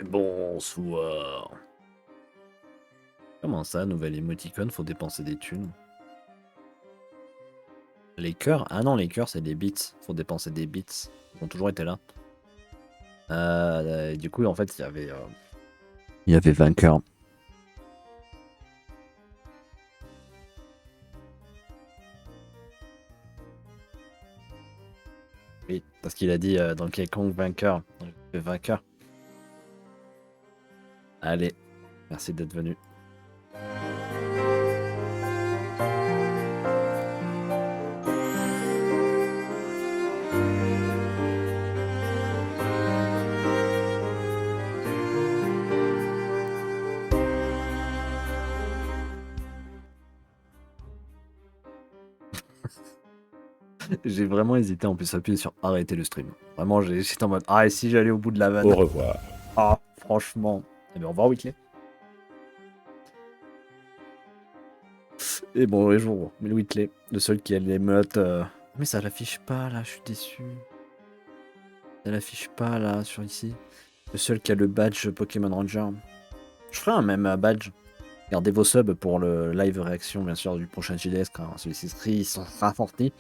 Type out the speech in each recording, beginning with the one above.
Bonsoir. Comment ça, nouvelle émoticône, faut dépenser des thunes? Les cœurs? Ah non, les cœurs, c'est des bits. Faut dépenser des bits. Ils ont toujours été là. Du coup, en fait, il y avait vainqueur. Oui, parce qu'il a dit dans quelconque vainqueur. Donc, j'ai fait vainqueur. Allez, merci d'être venu. J'ai vraiment hésité en plus à appuyer sur arrêter le stream. Vraiment, j'étais en mode ah, et si j'allais au bout de la vanne? Au revoir. Ah, franchement. Eh bien, au revoir, Whitley. Et bon, les jours, mais Whitley, le seul qui a l'émote. Mais ça l'affiche pas là, je suis déçu. Ça l'affiche pas là, sur ici. Le seul qui a le badge Pokémon Ranger. Je ferai un même badge. Gardez vos subs pour le live réaction, bien sûr, du prochain JDS quand celui-ci sera sorti.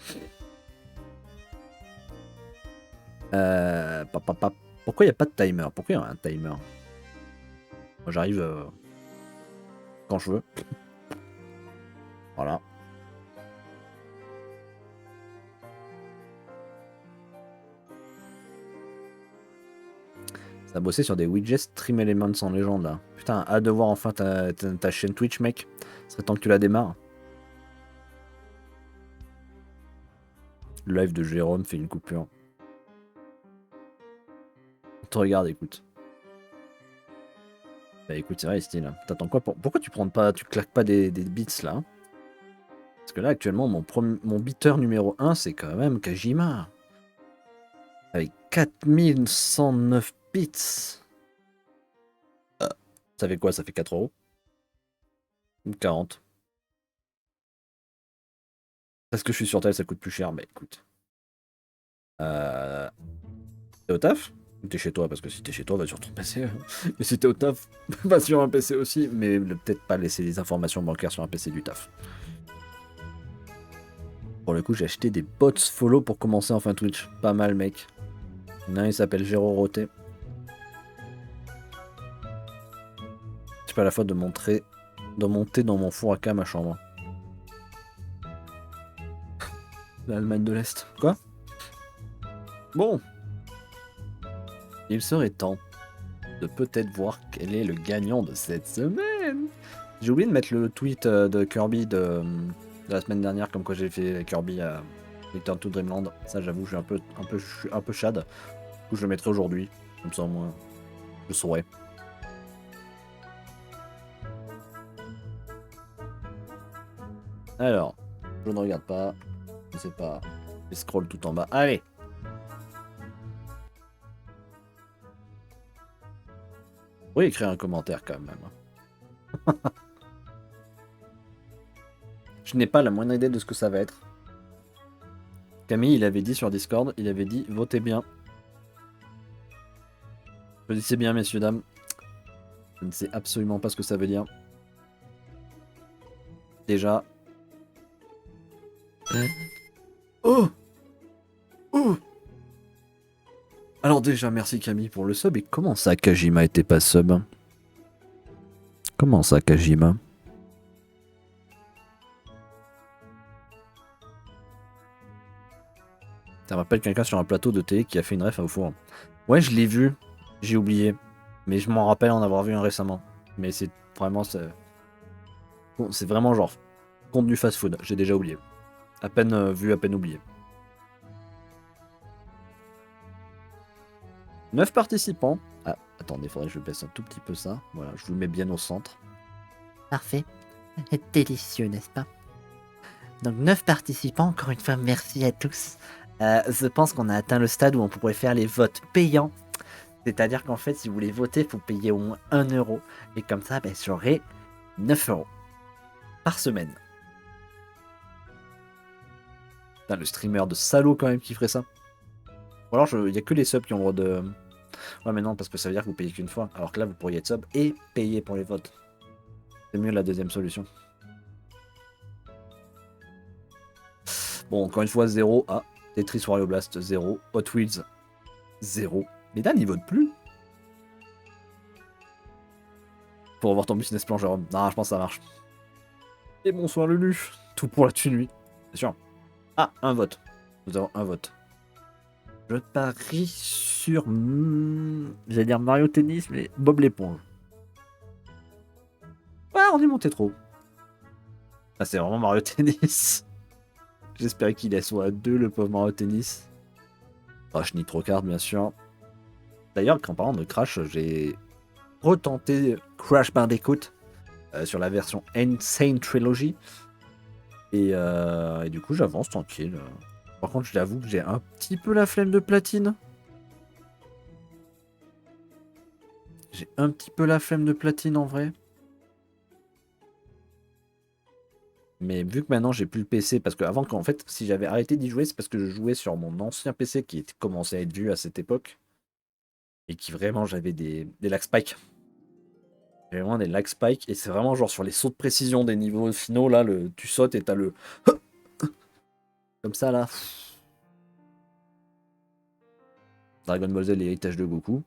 Pourquoi il n'y a pas de timer? Pourquoi il y a un timer? Moi, j'arrive quand je veux. Voilà. Ça a bossé sur des widgets Stream Elements en légende là. Putain, hâte de voir enfin ta chaîne Twitch, mec. Ce serait temps que tu la démarres. Le live de Jérôme fait une coupure. On te regarde, écoute. Bah écoute, c'est vrai, style. T'attends quoi Pourquoi tu claques pas des beats là hein? Parce que là, actuellement, mon beater numéro 1, c'est quand même Kajima. Avec 4109 bits. Ça fait quoi? Ça fait 4 euros? Ou 40? Parce que je suis sur tel, ça coûte plus cher. Mais écoute. T'es au taf? Ou t'es chez toi? Parce que si t'es chez toi, va sur ton PC. Et si t'es au taf, va sur un PC aussi. Mais peut-être pas laisser les informations bancaires sur un PC du taf. Pour le coup, j'ai acheté des bots follow pour commencer enfin Twitch. Pas mal, mec. Non, il s'appelle Géro Roté. C'est pas la faute de monter dans mon four à cam à chambre. L'Allemagne de l'Est. Quoi? Bon. Il serait temps de peut-être voir quel est le gagnant de cette semaine. J'ai oublié de mettre le tweet de Kirby de la semaine dernière, comme quoi j'ai fait Kirby à Return to Dreamland. Ça, j'avoue, je suis un peu chad. Du coup, je le mettrai aujourd'hui. Comme ça, moi, je saurai. Alors, je ne regarde pas. Je sais pas. Je scroll tout en bas. Allez! Oui, écrire un commentaire quand même. Je n'ai pas la moindre idée de ce que ça va être. Camille, il avait dit sur Discord, il avait dit votez bien. Choisissez bien, messieurs, dames. Je ne sais absolument pas ce que ça veut dire. Déjà. Oh! Oh! Alors déjà, merci Camille pour le sub. Et comment ça, Kajima était pas sub? Comment ça, Kajima? Ça me rappelle quelqu'un sur un plateau de télé qui a fait une ref au four. Ouais, je l'ai vu. J'ai oublié. Mais je m'en rappelle en avoir vu un récemment. Mais c'est vraiment... C'est vraiment genre... Contenu fast-food. J'ai déjà oublié. À peine vu, à peine oublié. 9 participants. Ah, attendez, faudrait que je baisse un tout petit peu ça. Voilà, je vous le mets bien au centre. Parfait. Délicieux, n'est-ce pas? Donc 9 participants, encore une fois, merci à tous. Je pense qu'on a atteint le stade où on pourrait faire les votes payants. C'est-à-dire qu'en fait, si vous voulez voter, il faut payer au moins 1 euro. Et comme ça, j'aurai 9 euros par semaine. Putain, le streamer de salaud quand même qui ferait ça. Ou alors, il n'y a que les subs qui ont le droit de... Ouais, mais non, parce que ça veut dire que vous payez qu'une fois. Alors que là, vous pourriez être sub et payer pour les votes. C'est mieux la deuxième solution. Bon, encore une fois, 0. Ah, Tetris Wario Blast, 0. Hot Wheels, 0. Mais Dan, il vote plus. Pour avoir ton business plan, Jérôme. Non, je pense que ça marche. Et bonsoir, Lulu. Tout pour la thune, lui. C'est sûr. Ah, un vote. Nous avons un vote. Je parie sur... j'allais dire Mario Tennis, mais Bob l'éponge. Ouais, on est monté trop. Ah, c'est vraiment Mario Tennis. J'espérais qu'il soit à 2, le pauvre Mario Tennis. Crash Nitro Kart, bien sûr. D'ailleurs, en parlant de Crash, j'ai retenté Crash Bandicoot sur la version Insane Trilogy. Et du coup, j'avance tranquille. Par contre, je l'avoue que j'ai un petit peu la flemme de platine. J'ai un petit peu la flemme de platine en vrai. Mais vu que maintenant j'ai plus le PC, parce que avant qu'en fait, si j'avais arrêté d'y jouer, c'est parce que je jouais sur mon ancien PC qui était commencé à être vieux à cette époque. Et qui vraiment, j'avais des lag spikes. J'avais vraiment des lag spikes. Et c'est vraiment genre sur les sauts de précision des niveaux finaux, là, tu sautes et t'as le... Comme ça, là. Dragon Ball Z, l'héritage de Goku.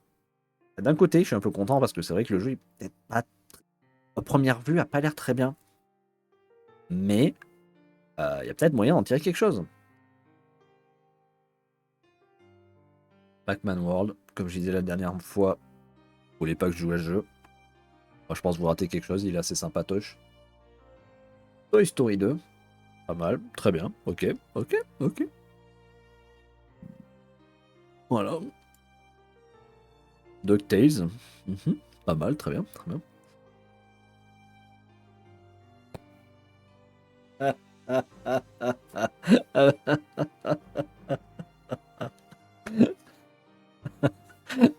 D'un côté, je suis un peu content parce que c'est vrai que le jeu, peut-être pas... à première vue, a pas l'air très bien. Mais il y a peut-être moyen d'en tirer quelque chose. Pac-Man World, comme je disais la dernière fois, vous voulez pas que je joue à ce jeu. Moi, je pense que vous ratez quelque chose, il est assez sympatoche. Toy Story 2, pas mal, très bien, ok, ok, ok. Voilà. DuckTales, pas mal, très bien, très bien.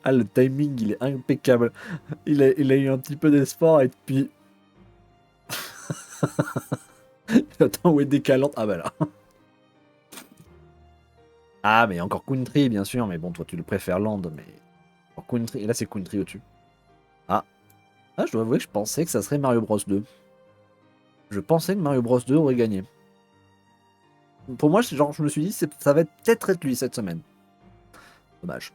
Ah, le timing, il est impeccable. Il a eu un petit peu d'espoir et puis... Attends, où est décalante? Ah bah là. Ah, mais encore Country, bien sûr, mais bon, toi, tu le préfères Land, mais... Encore Country, et là, c'est Country au-dessus. Ah. Ah, je dois avouer que je pensais que ça serait Mario Bros 2. Je pensais que Mario Bros 2 aurait gagné. Pour moi, genre, je me suis dit, ça va peut-être être lui cette semaine. Dommage.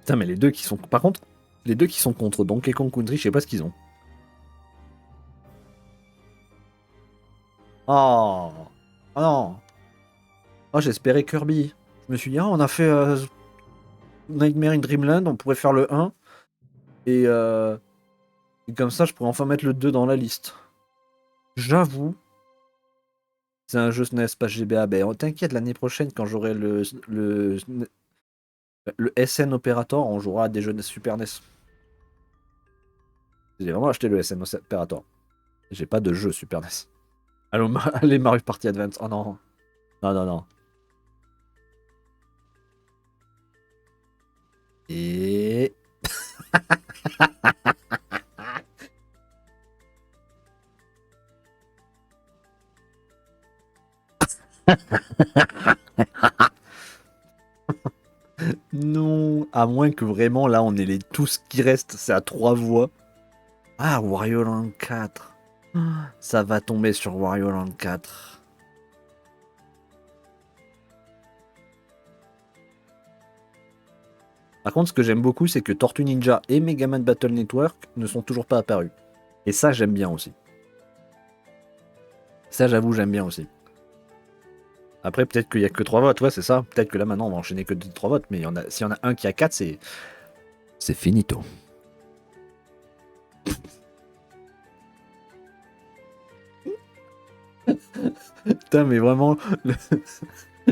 Putain, mais les deux qui sont... Par contre, les deux qui sont contre Donkey Kong Country, je sais pas ce qu'ils ont. Oh. Oh non. Oh, j'espérais Kirby. Je me suis dit, ah, on a fait Nightmare in Dreamland, on pourrait faire le 1. Et comme ça, je pourrais enfin mettre le 2 dans la liste. J'avoue. C'est un jeu SNES, pas GBA. Ben, t'inquiète, l'année prochaine, quand j'aurai le SN Operator, on jouera à des jeux de Super NES. J'ai vraiment acheté le SN Operator. J'ai pas de jeu Super NES. Allez, Mario Party Advance. Oh non. Non, non, non. Et... non, à moins que vraiment, là, on ait tout ce qui reste, c'est à 3 voix. Ah, Wario Land 4. Ça va tomber sur Wario Land 4. Par contre, ce que j'aime beaucoup, c'est que Tortue Ninja et Mega Man Battle Network ne sont toujours pas apparus. Et ça, j'aime bien aussi. Ça, j'avoue, j'aime bien aussi. Après, peut-être qu'il n'y a que 3 votes, ouais, c'est ça. Peut-être que là, maintenant, on va enchaîner que 3 votes, mais s'il y en a un qui a 4, c'est finito. Putain, mais vraiment,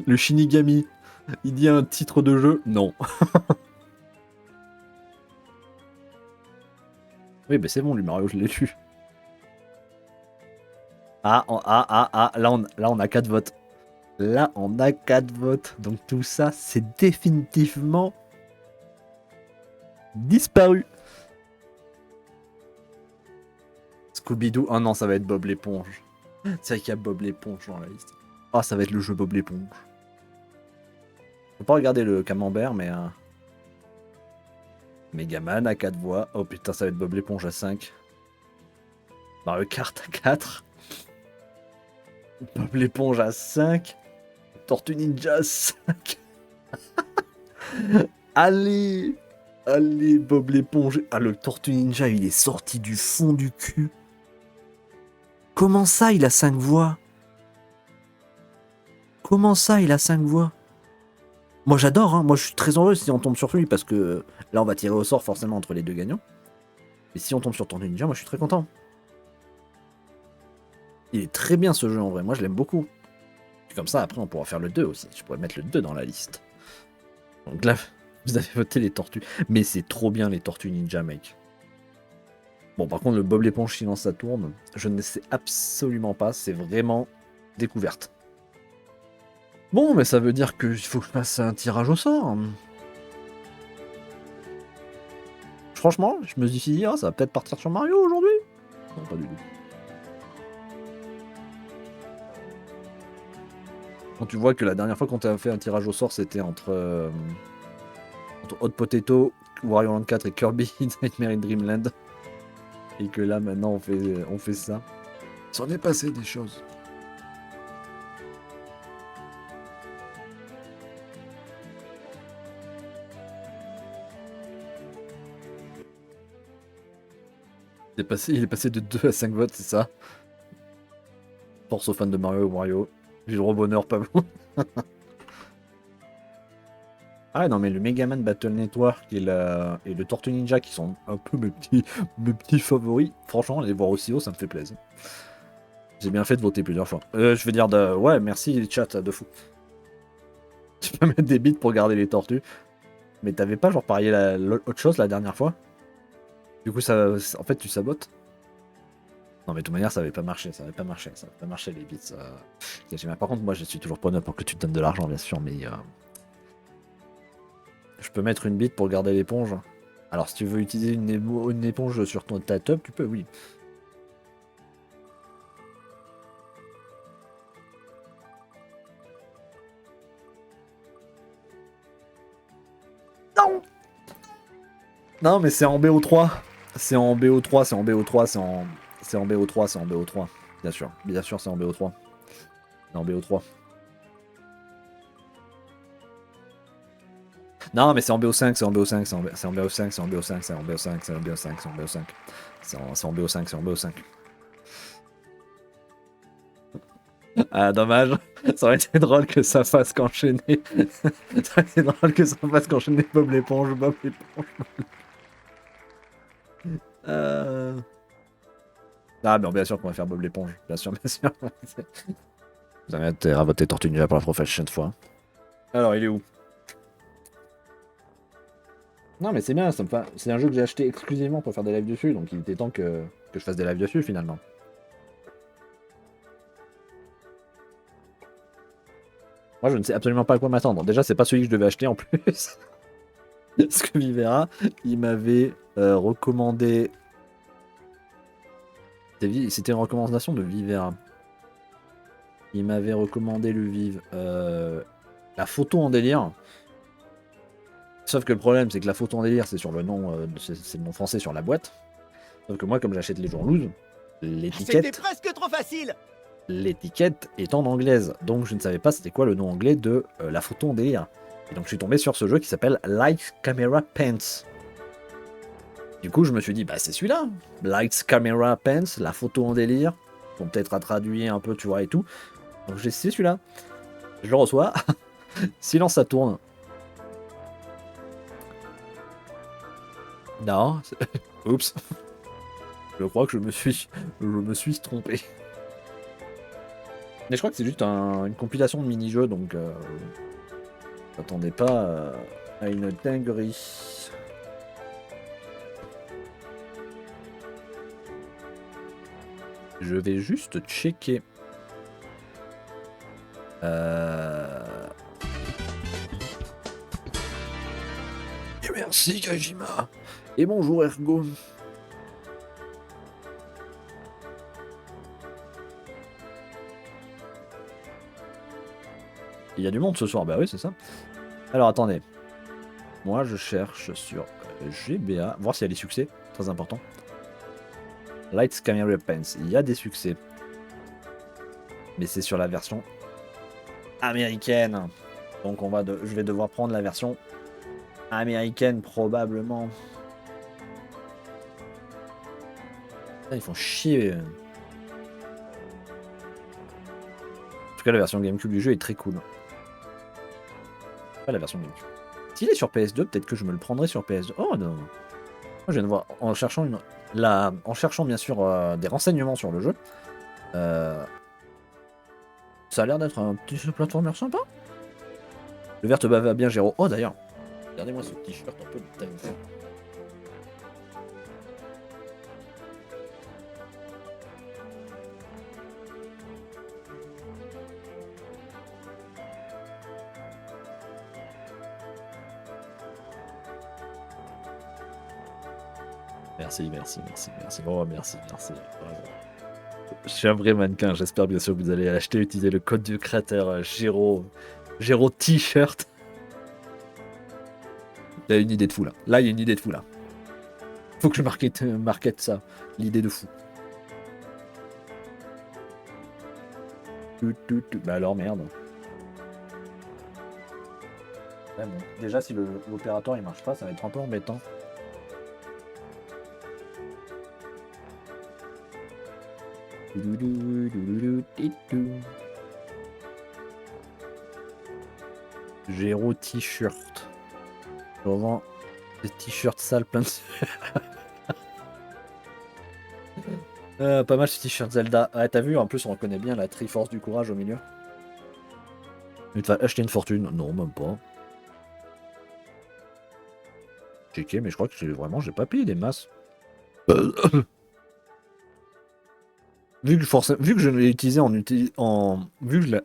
le Shinigami, il dit un titre de jeu? Non. Oui, bah c'est bon, lui, Mario, je l'ai lu. Là, on a 4 votes. Là, on a 4 votes. Donc tout ça, c'est définitivement Disparu. Scooby-Doo. Oh non, ça va être Bob l'éponge. C'est vrai qu'il y a Bob l'éponge dans la liste. Oh, ça va être le jeu Bob l'éponge. Faut pas regarder le camembert, mais... Megaman à 4 voix. Oh putain, ça va être Bob l'éponge à 5. Mario Kart à 4. Bob l'éponge à 5. Tortue Ninja à 5. Allez. Allez, Bob l'éponge. Ah, le Tortue Ninja, il est sorti du fond du cul. Comment ça, il a 5 voix? Comment ça, il a 5 voix? Moi, j'adore, hein. Moi, je suis très heureux si on tombe sur lui, parce que là, on va tirer au sort forcément entre les deux gagnants. Et si on tombe sur Tortue Ninja, moi, je suis très content. Il est très bien, ce jeu, en vrai. Moi, je l'aime beaucoup. Et comme ça, après, on pourra faire le 2 aussi. Je pourrais mettre le 2 dans la liste. Donc là, vous avez voté les tortues. Mais c'est trop bien, les Tortues Ninja, mec. Bon, par contre, le Bob l'éponge silence ça tourne, je ne sais absolument pas, c'est vraiment découverte. Bon, mais ça veut dire qu'il faut que je fasse un tirage au sort. Franchement, je me suis dit, ah, ça va peut-être partir sur Mario aujourd'hui. Non, pas du tout. Quand tu vois que la dernière fois qu'on t'a fait un tirage au sort, c'était entre Hot Potato, Wario Land 4 et Kirby Nightmare in Dreamland. Et que là, maintenant, on fait ça. S'en est passé des choses. Il est passé de 2 à 5 votes, c'est ça. Force aux fans de Mario ou Wario. J'ai le bonheur, pas vous. Ah non, mais le Megaman Battle Network et le Tortue Ninja qui sont un peu mes petits favoris. Franchement, les voir aussi haut, ça me fait plaisir. J'ai bien fait de voter plusieurs fois. Je vais dire ouais, merci chat, de fou. Tu peux mettre des bits pour garder les tortues. Mais t'avais pas genre parié autre chose la dernière fois? Du coup, en fait, tu sabotes? Non, mais de toute manière, ça avait pas marché. Ça avait pas marché les bits. Par contre, moi, je suis toujours preneur pour que tu te donnes de l'argent, bien sûr, mais... Je peux mettre une bite pour garder l'éponge. Alors, si tu veux utiliser une éponge sur ta tub, tu peux, oui. Non! Non, mais c'est en BO3. C'est en BO3, c'est en BO3, c'est en BO3, c'est en BO3. Bien sûr, c'est en BO3. C'est en BO3. Non, mais c'est en BO5, c'est en BO5, c'est en BO5, c'est en BO5, c'est en BO5, c'est en BO5, c'est en BO5. C'est en BO5, c'est en BO5. Ah, dommage. Ça aurait été drôle que ça fasse qu'enchaîner. Ça aurait été drôle que ça fasse qu'enchaîner Bob l'éponge, Bob l'éponge. Ah, mais bien sûr qu'on va faire Bob l'éponge. Bien sûr, bien sûr. Vous avez intérêt à voter Tortue Ninja pour la prochaine fois. Alors, il est où? Non, mais c'est bien, c'est un jeu que j'ai acheté exclusivement pour faire des lives dessus, donc il était temps que je fasse des lives dessus finalement. Moi, je ne sais absolument pas à quoi m'attendre. Déjà, c'est pas celui que je devais acheter en plus. Parce que Vivera, il m'avait recommandé... C'était une recommandation de Vivera. Il m'avait recommandé le Vive. La photo en délire. Sauf que le problème, c'est que la photo en délire, c'est sur le nom, c'est le nom français sur la boîte. Sauf que moi, comme j'achète les jours loose, l'étiquette... C'était presque trop facile. L'étiquette est en anglaise, donc je ne savais pas c'était quoi le nom anglais de la photo en délire. Et donc je suis tombé sur ce jeu qui s'appelle Lights Camera Pants. Du coup je me suis dit bah c'est celui-là, Lights Camera Pants, la photo en délire. Bon peut-être à traduire un peu tu vois et tout. Donc c'est celui-là. Je le reçois. Silence ça tourne. Non. Oups. Je crois que je me suis trompé. Mais je crois que c'est juste une compilation de mini-jeux, donc j'attendais pas à une dinguerie. Je vais juste checker. Merci Kajima. Et bonjour Ergo. Il y a du monde ce soir, bah oui c'est ça. Alors attendez. Moi je cherche sur GBA, voir s'il y a des succès, très important. Lights Camera Pens, il y a des succès. Mais c'est sur la version américaine. Donc je vais devoir prendre la version américaine probablement. Ils font chier. En tout cas la version GameCube du jeu est très cool. Pas la version GameCube. S'il est sur PS2, peut-être que je me le prendrai sur PS2. Oh non. Moi, je viens de voir en cherchant en cherchant bien sûr des renseignements sur le jeu. Ça a l'air d'être un petit platformer sympa. Le vert te va bien, Géraud. Oh d'ailleurs, regardez-moi ce t-shirt un peu de time. Merci. Oh, merci. Bravo. Je suis un vrai mannequin. J'espère bien sûr que vous allez acheter, utiliser le code du créateur Géraud T-shirt. Il y a une idée de fou là. Là, il y a une idée de fou là. Faut que je market ça. L'idée de fou. Bah alors merde. Ouais, bon. Déjà si l'opérateur il marche pas, ça va être un peu embêtant. Géraud t-shirt. Je revends des t-shirts sales plein de... pas mal ce t-shirt Zelda. Ah, t'as vu, en plus on reconnaît bien la Triforce du courage au milieu. Tu vas acheter une fortune? Non, même pas. Checké, mais je crois que j'ai pas payé des masses. Vu que je l'ai utilisé vu que je l'ai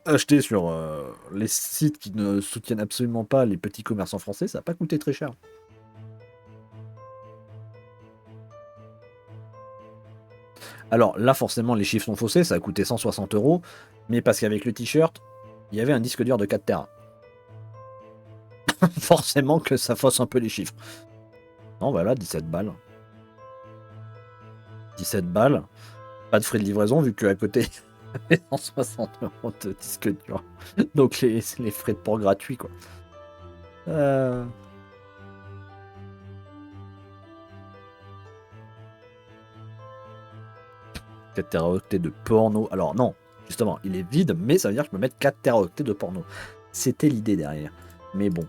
acheté sur les sites qui ne soutiennent absolument pas les petits commerçants français, ça n'a pas coûté très cher. Alors là, forcément, les chiffres sont faussés, ça a coûté 160 €, mais parce qu'avec le t-shirt, il y avait un disque dur de 4 Tera. Forcément que ça fausse un peu les chiffres. Non, voilà, 17 balles. 17 balles. Pas de frais de livraison, vu qu'à côté, il y avait 160 € de disque dur. Donc les frais de port gratuits, quoi. 4 Teraoctets de porno. Alors non, justement, il est vide, mais ça veut dire que je peux mettre 4 Teraoctets de porno. C'était l'idée derrière. Mais bon.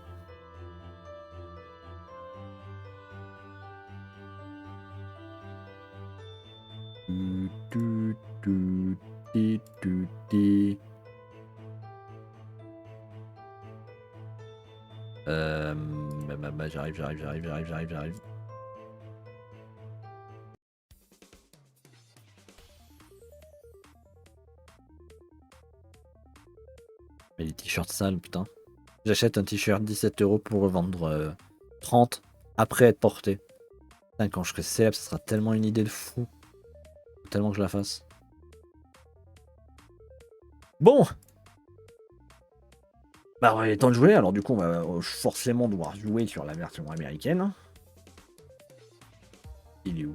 J'arrive. Mais les t-shirts sales, putain. J'achète un t-shirt 17 € pour revendre 30 après être porté. Putain, quand je serai célèbre, ça sera tellement une idée de fou. Faut tellement que je la fasse. Bon. Bah il est temps de jouer, alors du coup on va forcément devoir jouer sur la version américaine. Il est où?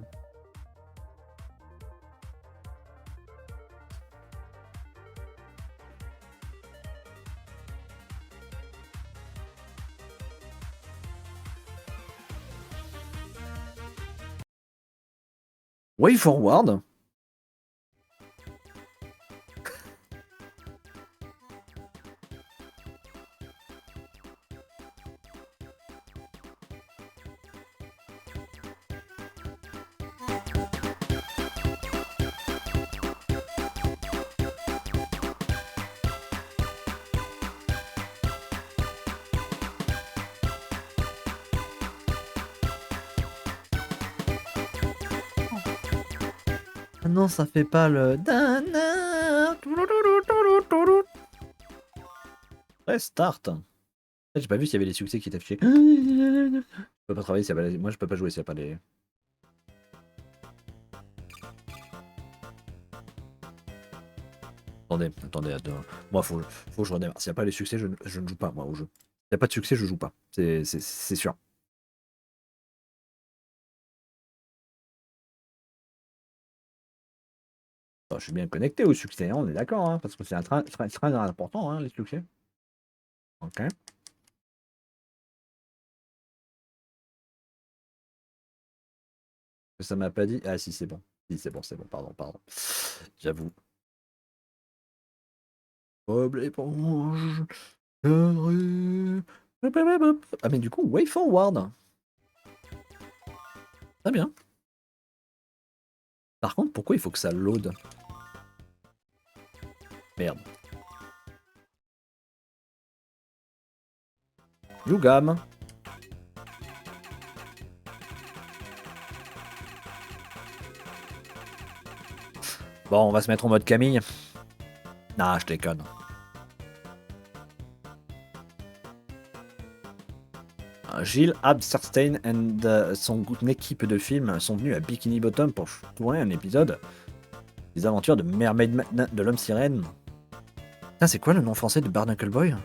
Way forward. Non, ça fait pas le... Restart. J'ai pas vu s'il y avait les succès qui étaient affichés. Je peux pas travailler, moi je peux pas jouer s'il y a pas les... Attendez. Moi, faut que je redémarre. S'il n'y a pas les succès, je ne joue pas, moi, au jeu. S'il n'y a pas de succès, je joue pas. C'est sûr. Attends, je suis bien connecté au succès, hein, on est d'accord, hein, parce que c'est très important, hein, les succès. Ok. Ça m'a pas dit. Ah si, c'est bon. Si, c'est bon, pardon. J'avoue. Bob l'éponge. Heureux. Ah, mais du coup, Way Forward. Très bien. Par contre, pourquoi il faut que ça load? Merde. Yougam. Bon, on va se mettre en mode Camille. Nah, je déconne. Gilles Absterstein et son équipe de films sont venus à Bikini Bottom pour tourner un épisode des aventures de Mermaid de l'homme sirène. Putain, c'est quoi le nom français de Barnacle Boy? Moi,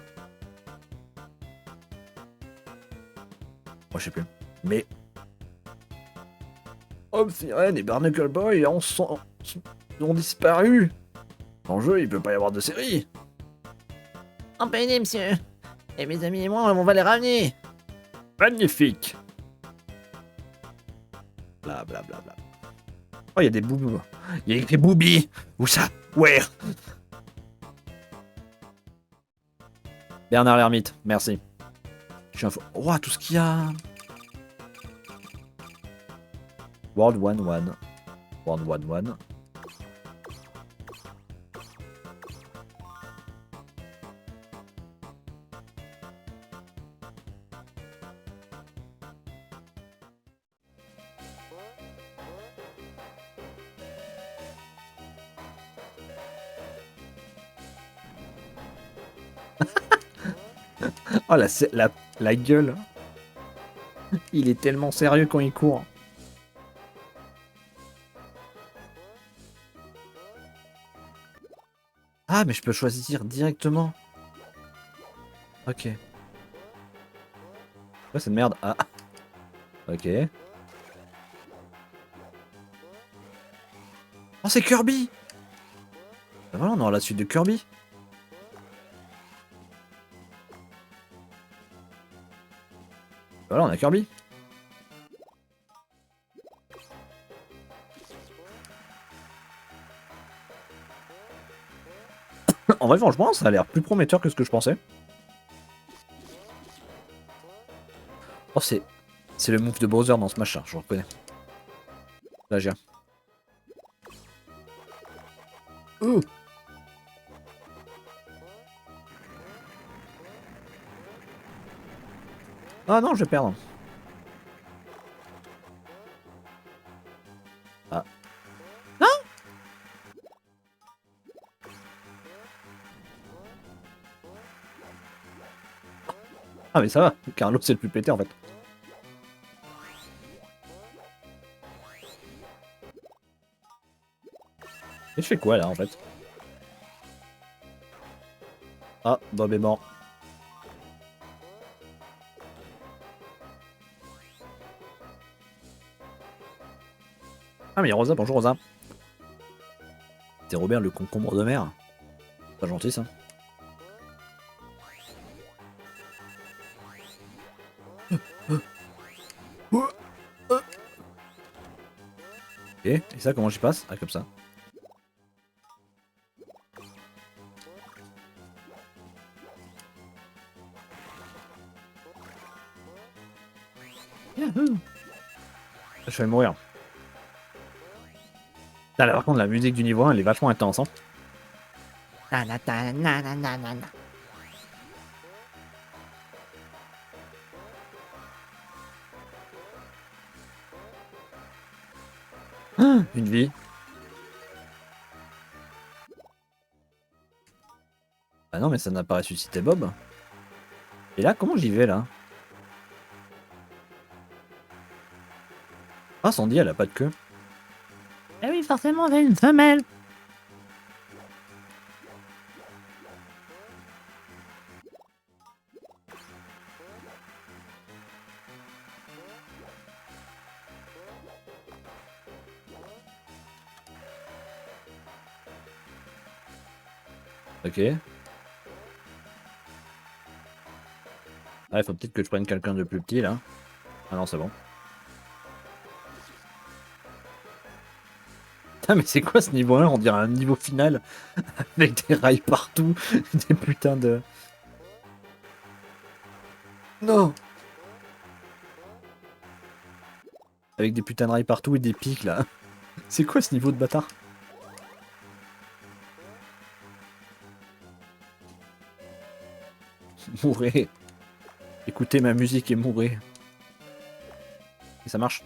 je sais plus. Mais Homme Sirène et Barnacle Boy ont disparu. En jeu, il peut pas y avoir de série. Empeigné, monsieur. Et mes amis et moi, on va les ramener. Magnifique. Bla bla bla bla. Oh, il y a des boubous. Il y a écrit Booby. Où ça? Where? Bernard l'ermite, merci. Je suis un faux. Oh, tout ce qu'il y a. World 1-1. World 1-1. Oh, la gueule. Il est tellement sérieux quand il court. Ah, mais je peux choisir directement. Ok. Ouais, cette merde. Ah. Ok. Oh, c'est Kirby. Ben voilà, on aura la suite de Kirby. Voilà, on a Kirby. En vrai, franchement, ça a l'air plus prometteur que ce que je pensais. Oh, c'est le move de Bowser dans ce machin, je le reconnais. Là, j'ai. Ouh. Ah non, je vais perdre. Ah. Non. Ah, mais ça va. Carlos, c'est le plus pété en fait. Et je fais quoi là en fait? Ah, Bob est mort. Ah, mais il y a Rosa, bonjour Rosa. C'est Robert le concombre de mer. Pas gentil ça. Ok, et ça comment j'y passe? Ah, comme ça. Yahoo! Je vais mourir. Putain, là, par contre, la musique du niveau 1, elle est vachement intense. Hein. Ah, une vie. Ah non, mais ça n'a pas ressuscité Bob. Et là, comment j'y vais là? Ah, Sandy, elle a pas de queue. Eh oui, forcément, c'est une femelle. Ok. Ah, il faut peut-être que je prenne quelqu'un de plus petit là. Ah non, c'est bon. Putain, mais c'est quoi ce niveau 1? On dirait un niveau final avec des rails partout, des putains de. Non! Avec des putains de rails partout et des pics là. C'est quoi ce niveau de bâtard? Mourrez. Écoutez ma musique et mourrez. Et ça marche.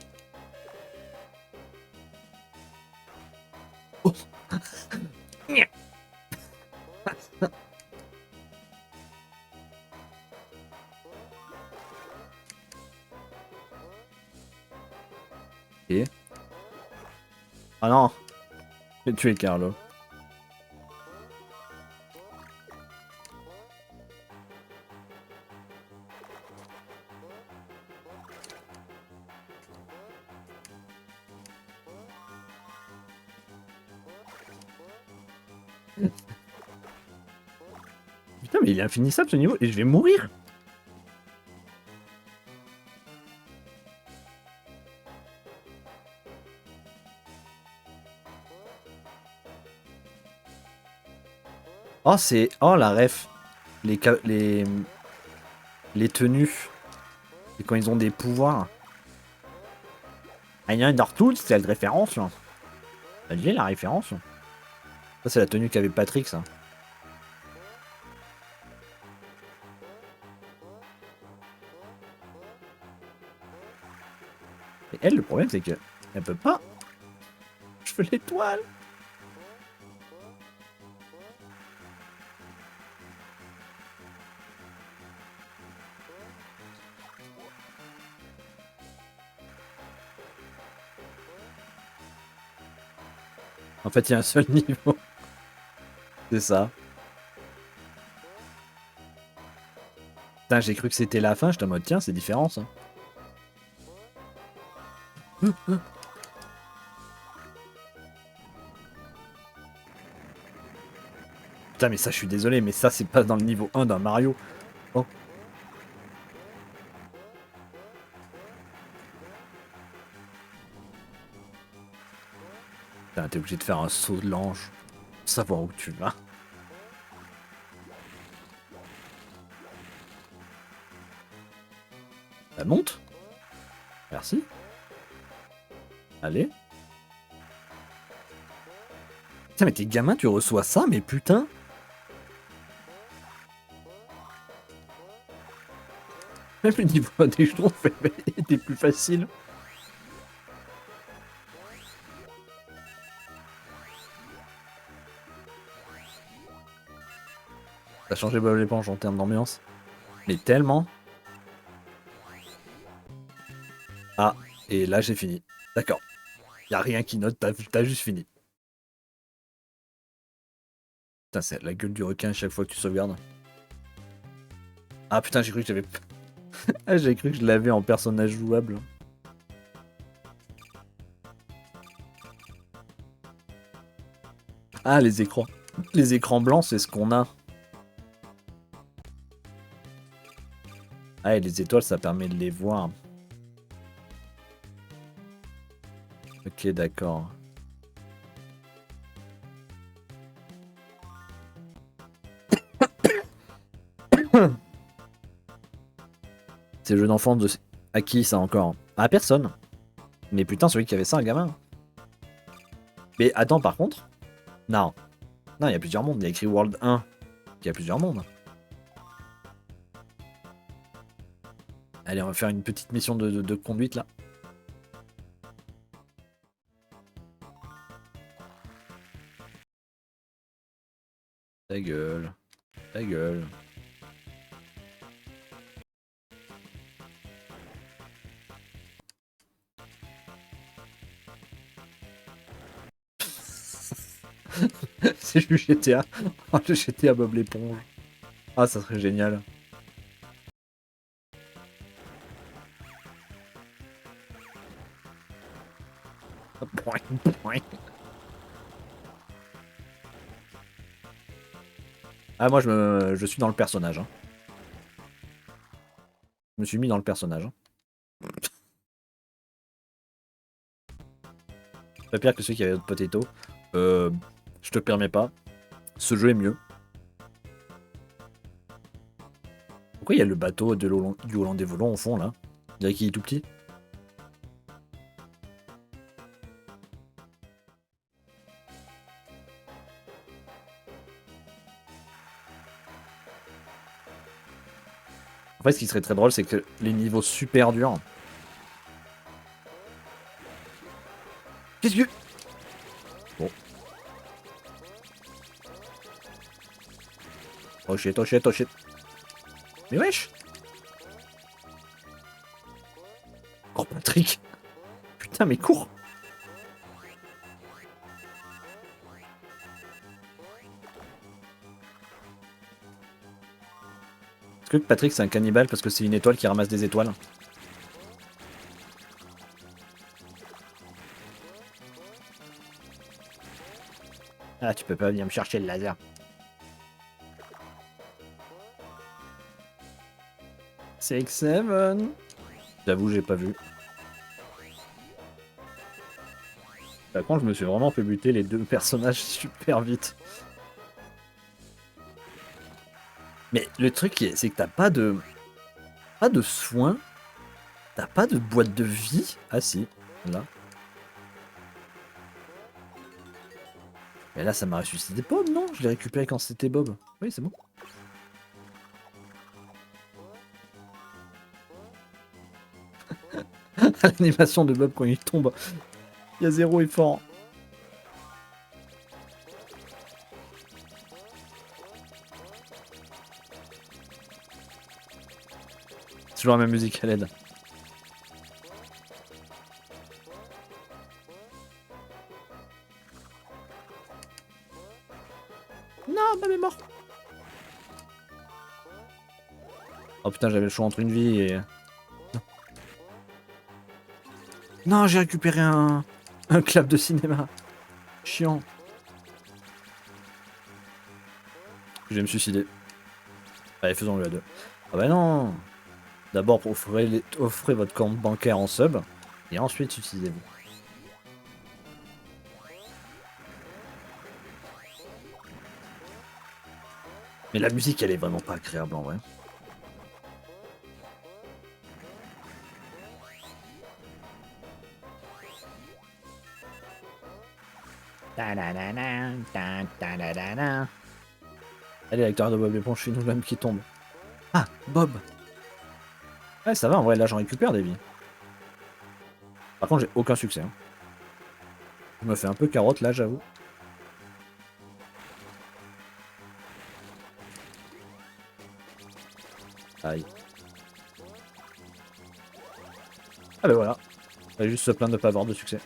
Oh. Et... Ah non! J'ai tué Carlo. Putain, mais il est infinissable ce niveau et je vais mourir! Oh, c'est... Oh, la ref. Les tenues. Et quand ils ont des pouvoirs. Ah, il y en a dans tout, c'est la référence. Là. T'as dit la référence? Ça, c'est la tenue qu'avait Patrick, ça. Et elle, le problème, c'est que elle peut pas. Je veux l'étoile. En fait, il y a un seul niveau. C'est ça. Putain, j'ai cru que c'était la fin. J'étais en mode, tiens, c'est différent, ça. Putain, mais ça, je suis désolé, mais ça, c'est pas dans le niveau 1 d'un Mario. Oh. Putain, t'es obligé de faire un saut de l'ange. Pour savoir où tu vas. Ça monte. Merci. Allez. Putain, mais t'es gamin, tu reçois ça, mais putain. Même le niveau des schtroumpfs était plus facile. Ça a changé Bob l'éponge en termes d'ambiance. Mais tellement. Ah, et là j'ai fini. D'accord. Y a rien qui note, t'as juste fini. Putain, c'est la gueule du requin à chaque fois que tu sauvegardes. Ah putain, j'ai cru que j'avais... Ah, j'ai cru que je l'avais en personnage jouable. Ah, les écrans. Les écrans blancs, c'est ce qu'on a. Ah, et les étoiles, ça permet de les voir. Ok, d'accord. C'est le jeu d'enfant de... À qui ça encore? À personne. Mais putain, celui qui avait ça, un gamin. Mais attends, par contre... Non. Non, il y a plusieurs mondes. Il y a écrit World 1. Il y a plusieurs mondes. Allez, on va faire une petite mission de conduite, là. Ta gueule. Ta gueule. C'est du GTA. Oh, le GTA Bob l'éponge. Ah, ça serait génial. Point, point. Ah, moi, je suis dans le personnage. Hein. Je me suis mis dans le personnage. Hein. Pas pire que ceux qui avaient Hot Potato. Je te permets pas. Ce jeu est mieux. Pourquoi il y a le bateau du Hollandais volant au fond là? On dirait qu'il est tout petit. En fait, ce qui serait très drôle, c'est que les niveaux super durs. Qu'est-ce que. Bon. Oh shit, oh shit, oh shit. Mais wesh! Oh Patrick! Putain, mais cours! Est-ce que Patrick c'est un cannibale parce que c'est une étoile qui ramasse des étoiles? Ah, tu peux pas venir me chercher le laser. C'est X7. J'avoue, j'ai pas vu. Par contre, je me suis vraiment fait buter les deux personnages super vite. Mais le truc, c'est que t'as pas de... Pas de soins. T'as pas de boîte de vie. Ah si, là. Mais là, ça m'a ressuscité Bob, non? Je l'ai récupéré quand c'était Bob. Oui, c'est bon. L'animation de Bob quand il tombe. Il y a 0 effort. C'est toujours la même musique à l'aide. Non, Bob est mort. Oh putain, j'avais le choix entre une vie et... Non, j'ai récupéré un clap de cinéma. Chiant. Je vais me suicider. Allez, faisons-le à deux. Ah bah non. D'abord, offrez votre compte bancaire en sub. Et ensuite, suicidez-vous. Mais la musique, elle est vraiment pas agréable en vrai. Allez, l'acteur de Bob l'éponge, chez nous l'homme qui tombe. Ah, Bob. Ouais, ça va, en vrai, là, j'en récupère des vies. Par contre, j'ai aucun succès. Hein. Je me fais un peu carotte, là, j'avoue. Aïe. Ah ben voilà. Fallait juste se plaindre de pas avoir de succès.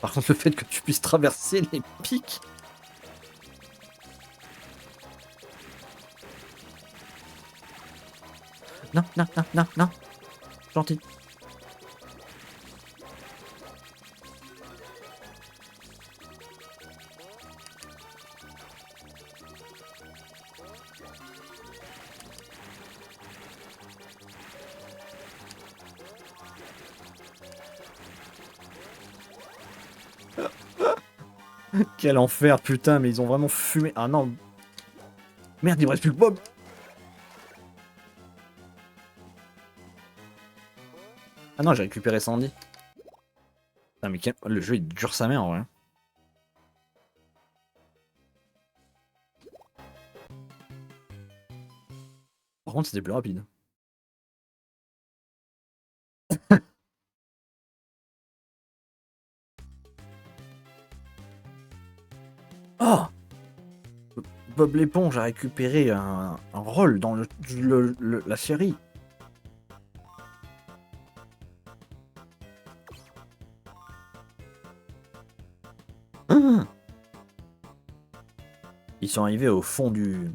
Par contre, le fait que tu puisses traverser les pics... Non, non, non, non, non. Gentil. Quel enfer, putain, mais ils ont vraiment fumé. Ah non. Merde, il me reste plus que Bob. Ah non, j'ai récupéré Sandy. Putain, mais le jeu, il dure sa mère, en vrai. Par contre, c'était plus rapide. Oh! Bob l'éponge a récupéré un rôle dans la série. Ils sont arrivés au fond du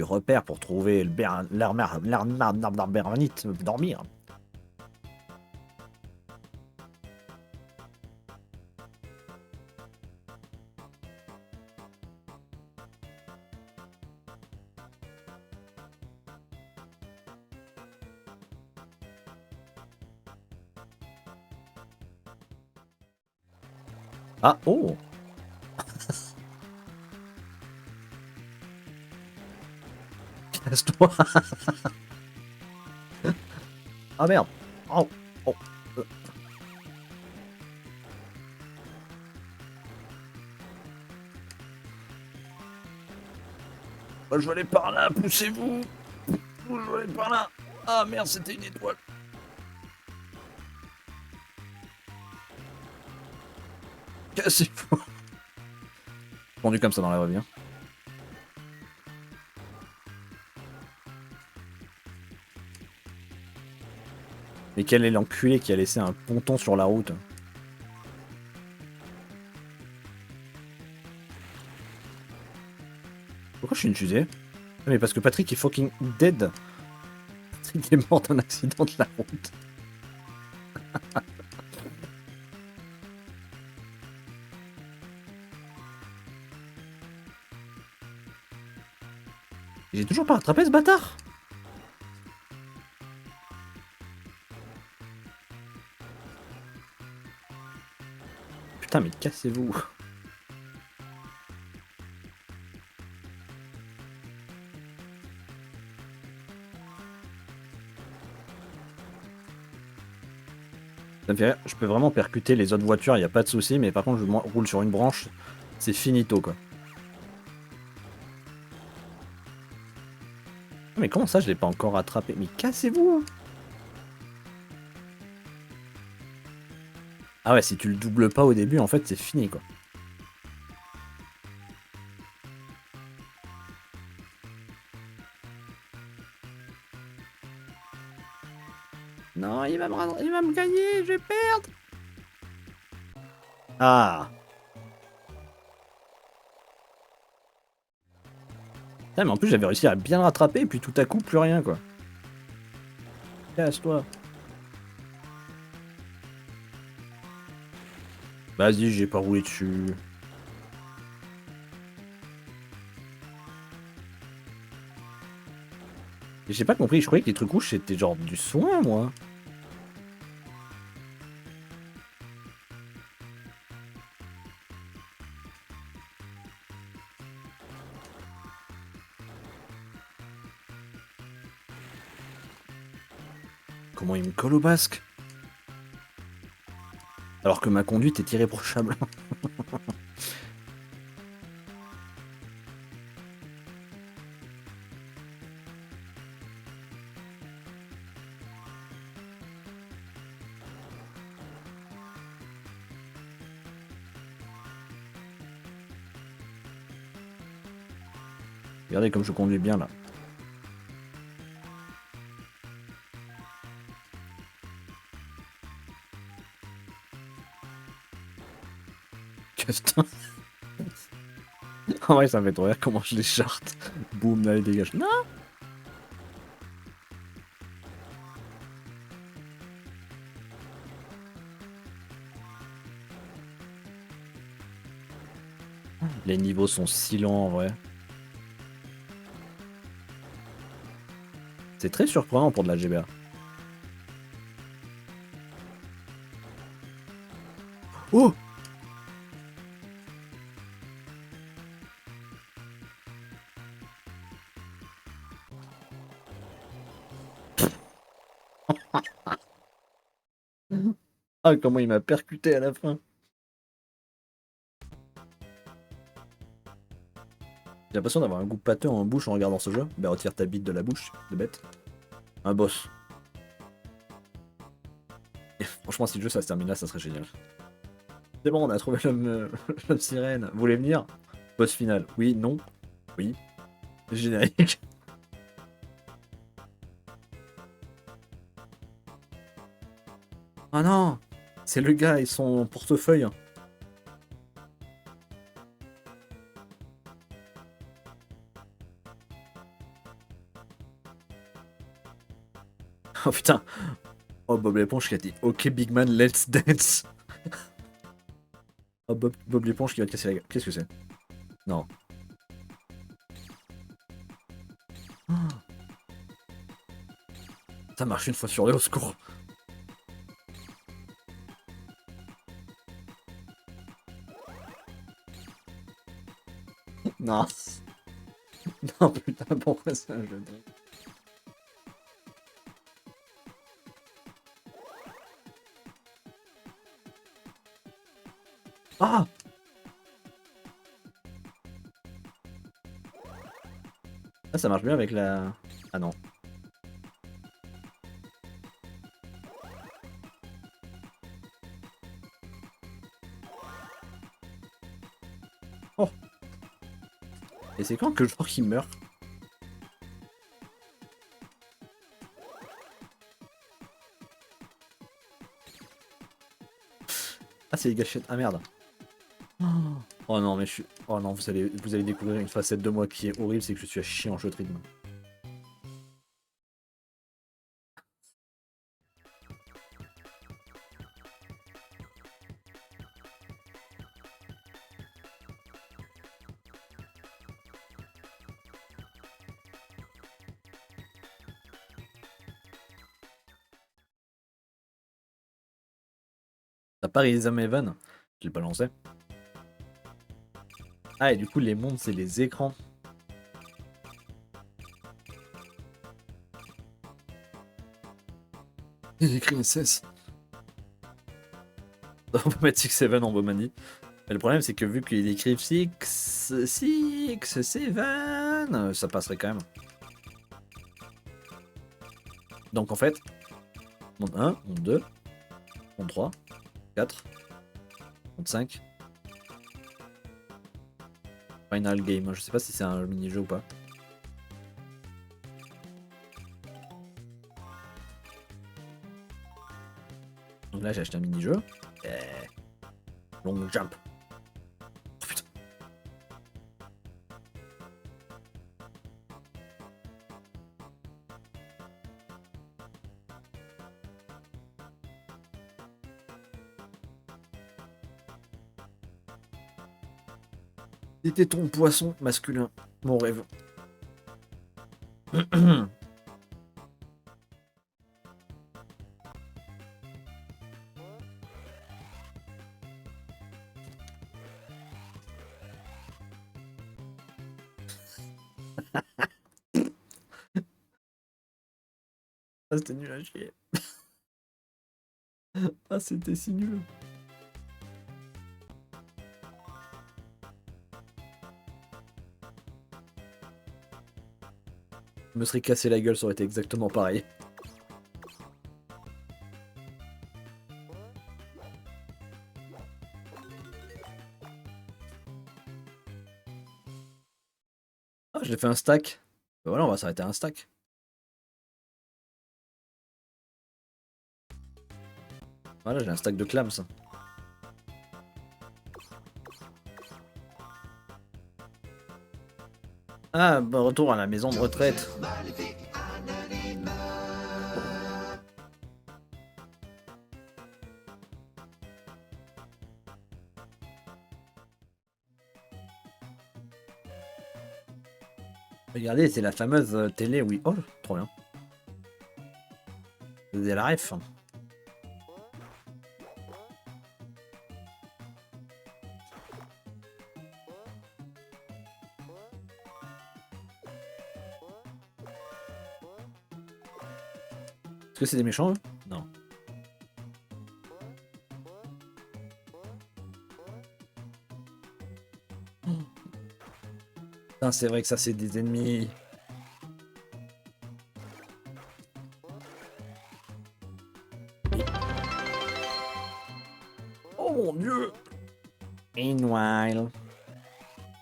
repère pour trouver l'ermite dormir. Ah, oh! Casse-toi! Ah merde! Oh! Oh! Euh. Je vais aller par là, poussez-vous! Je vais aller par là! Ah merde, c'était une étoile! Cassez-vous! Pendu comme ça dans la vraie vie. Hein. Mais quel est l'enculé qui a laissé un ponton sur la route? Pourquoi je suis une fusée? Mais parce que Patrick est fucking dead. Patrick est mort d'un accident de la route. J'ai toujours pas rattrapé ce bâtard. Putain, mais cassez-vous. Ça me fait rire. Je peux vraiment percuter les autres voitures, y a pas de souci, mais par contre, je roule sur une branche, c'est finito quoi. Mais comment ça, je l'ai pas encore rattrapé? Mais cassez-vous! Ah ouais, si tu le doubles pas au début, en fait, c'est fini quoi. Non, il va me gagner, je vais perdre! Ah! Putain, mais en plus, j'avais réussi à bien le rattraper, et puis tout à coup, plus rien quoi. Casse-toi! Vas-y, j'ai pas roulé dessus. J'ai pas compris, je croyais que les trucs rouges c'était genre du soin, moi. Comment il me colle au basque? Alors que ma conduite est irréprochable. Regardez comme je conduis bien là. Putain. En vrai, ça me fait trop rire comment je les charte. Boum, allez, dégage. Non! Les niveaux sont si lents en vrai. C'est très surprenant pour de la GBA. Oh! Ah, comment il m'a percuté à la fin. J'ai l'impression d'avoir un goût pâteux en bouche en regardant ce jeu. Bah, retire ta bite de la bouche, de bête. Un boss. Et franchement, si le jeu ça se termine là, ça serait génial. C'est bon, on a trouvé l'homme sirène. Vous voulez venir? Boss final. Oui, non. Oui. Générique. Ah non! C'est le gars et son portefeuille. Oh putain. Oh Bob l'éponge qui a dit ok big man let's dance. Oh Bob l'éponge qui va te casser la gueule. Qu'est-ce que c'est? Non. Oh. Ça marche une fois sur deux, au secours. Non. Non putain, pourquoi ça je dis. Ah. Ah, ça marche bien avec la... Ah non. Oh. Et c'est quand que le joueur qui meurt? Ah c'est les gâchettes. Ah merde. Oh non mais je suis... Oh non vous allez découvrir une facette de moi qui est horrible, c'est que je suis à chier en jeu de rythme. T'as pas Rhythm Heaven? Je l'ai pas lancé. Ah et du coup les mondes c'est les écrans. Il écrit SS. On peut mettre 6-7 en Bomani. Mais le problème c'est que vu qu'il écrit 6-7, ça passerait quand même. Donc en fait, monde 1, monde 2, monde 3, 4, monde 5. Final game, je sais pas si c'est un mini-jeu ou pas. Donc là j'ai acheté un mini-jeu. Long jump. Oh putain. C'était ton poisson masculin, mon rêve. Ah c'était nul à chier. Ah c'était si nul. Je me serais cassé la gueule, ça aurait été exactement pareil. Ah j'ai fait un stack. Bah voilà on va s'arrêter à un stack. Voilà j'ai un stack de clams. Ah bah retour à la maison de retraite. Regardez, c'est la fameuse télé, oui. Oh, trop bien. Vous avez la ref. Est-ce que c'est des méchants, eux? Non. Putain, c'est vrai que ça, c'est des ennemis. Oh mon dieu! Meanwhile,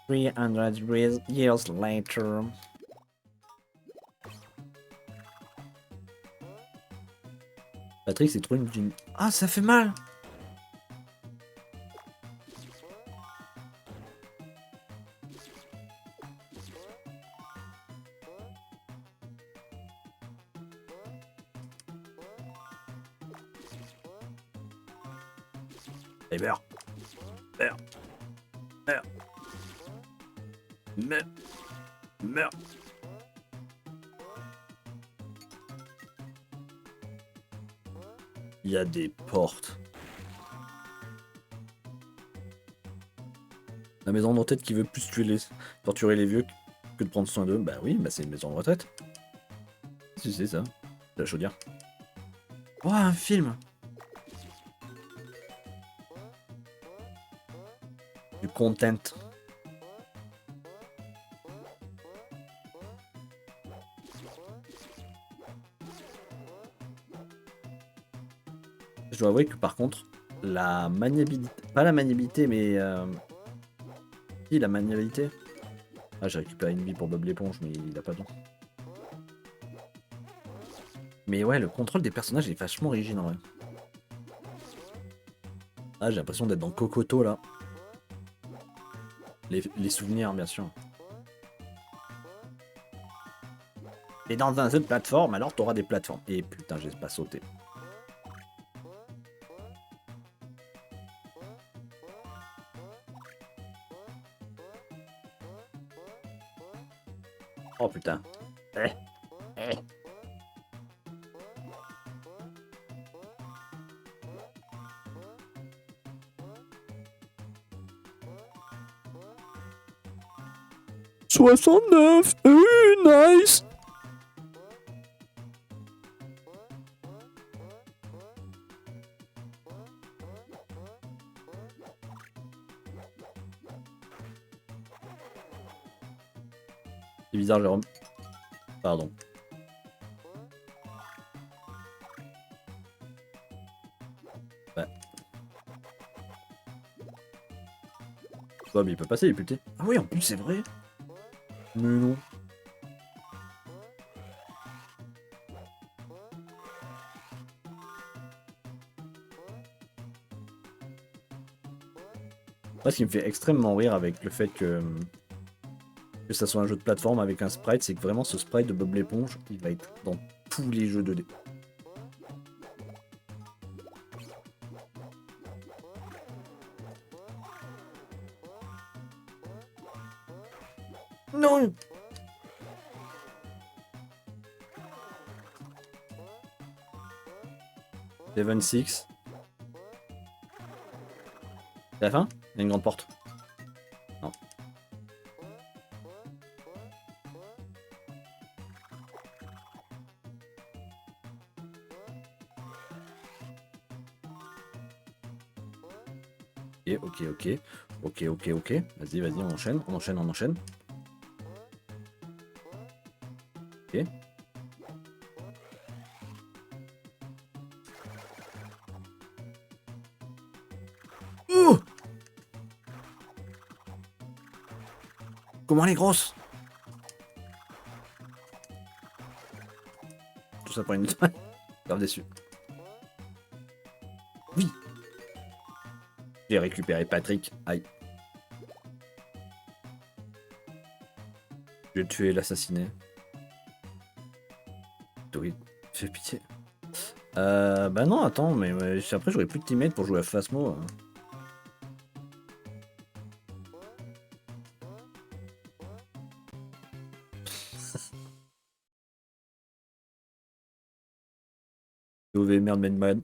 300 years later. Patrick, c'est trop une... Ah, ça fait mal! Et meurs. Meurs. Meurs. Meurs. Meurs. Il y a des portes. La maison de retraite qui veut plus torturer les vieux que de prendre soin d'eux. Bah oui, bah c'est une maison de retraite. Si c'est ça. La chaudière. Oh, un film. Du content. Je dois avouer que par contre, la maniabilité... Pas la maniabilité, mais... Si, la maniabilité. Ah, j'ai récupéré une vie pour Bob l'éponge, mais il a pas d'eau. Mais ouais, le contrôle des personnages est vachement rigide en vrai. Ah, j'ai l'impression d'être dans Kokoto là. Les souvenirs, bien sûr. Et dans un jeu de plateforme, alors t'auras des plateformes. Et putain, j'ai pas sauté. Oh putain. Eh, eh. « 69, nice. C'est bizarre, Jérôme. Pardon. Ouais. Bob, il peut passer, il est petit. Ah oui, en plus, c'est vrai. Mais non. Moi, ce qui me fait extrêmement rire avec le fait que ça soit un jeu de plateforme avec un sprite, c'est que vraiment ce sprite de Bob l'éponge, il va être dans tous les jeux 2D. Non. Level 6. C'est la fin? Il y a une grande porte. Non. Ok, ok. Ok, ok, ok. Vas-y, vas-y, on enchaîne, on enchaîne, on enchaîne. Ok. Ouh! Comment elle est grosse! Tout ça pour une... Grave déçu. Oui! J'ai récupéré Patrick. Aïe. Je vais tuer l'assassiné. Oui, fais pitié. Bah non, attends, mais après j'aurais plus de teammates pour jouer à Phasmo. OV, merde, man.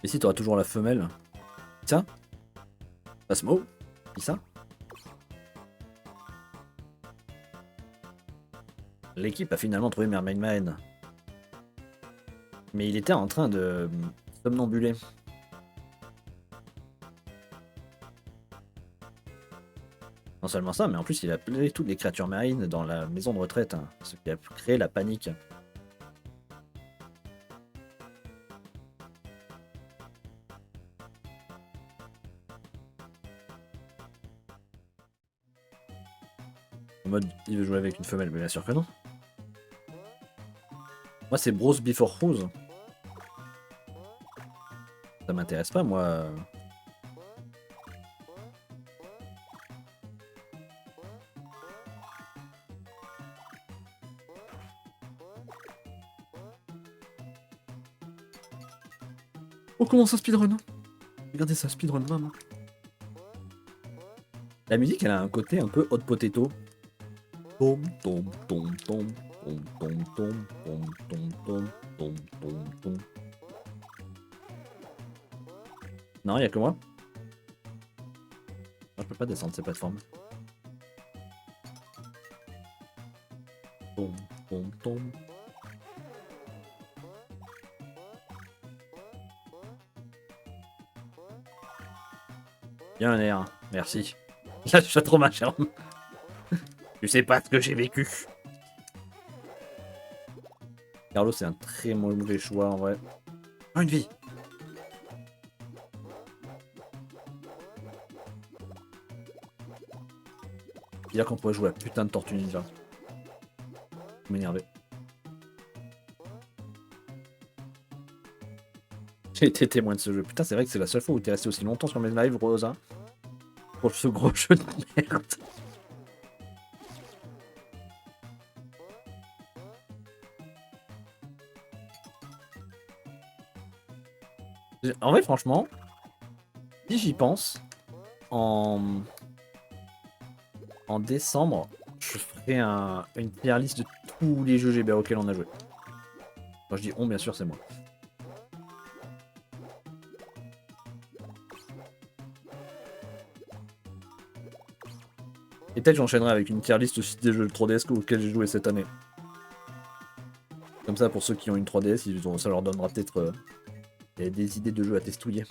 Et si t'auras toujours la femelle. Ça? Phasmo? Qui ça? L'équipe a finalement trouvé Mermaid Man. Mais il était en train de somnambuler. Non seulement ça, mais en plus il a appelé toutes les créatures marines dans la maison de retraite, hein, ce qui a créé la panique. En mode, il veut jouer avec une femelle, mais bien sûr que non. Moi c'est Bros Before Rose. Ça m'intéresse pas, moi. On commence un speedrun. Regardez ça, speedrun, maman. La musique, elle a un côté un peu hot potato. Tom, tom, tom, tom, tom, tom, tom, tom, tom, tom, tom, tom, tom. Non, il y a que moi. Non, je peux pas descendre ces plateformes. Tom, tom, tom. Bien un air, merci. Là, je suis trop ma charme. Tu sais pas ce que j'ai vécu. Carlo, c'est un très mauvais choix en vrai. Oh, une vie. Dire qu'on pourrait jouer à putain de Tortue Ninja. M'énerver. J'ai été témoin de ce jeu. Putain, c'est vrai que c'est la seule fois où t'es resté aussi longtemps sur mes lives, Rosa. Pour ce gros jeu de merde. En vrai, franchement, si j'y pense, en décembre, je ferai une tier list de tous les jeux GBA auxquels on a joué. Quand je dis on, bien sûr, c'est moi. Et peut-être j'enchaînerai avec une tier list aussi des jeux de 3DS auxquels j'ai joué cette année. Comme ça, pour ceux qui ont une 3DS, ça leur donnera peut-être des idées de jeux à testouiller.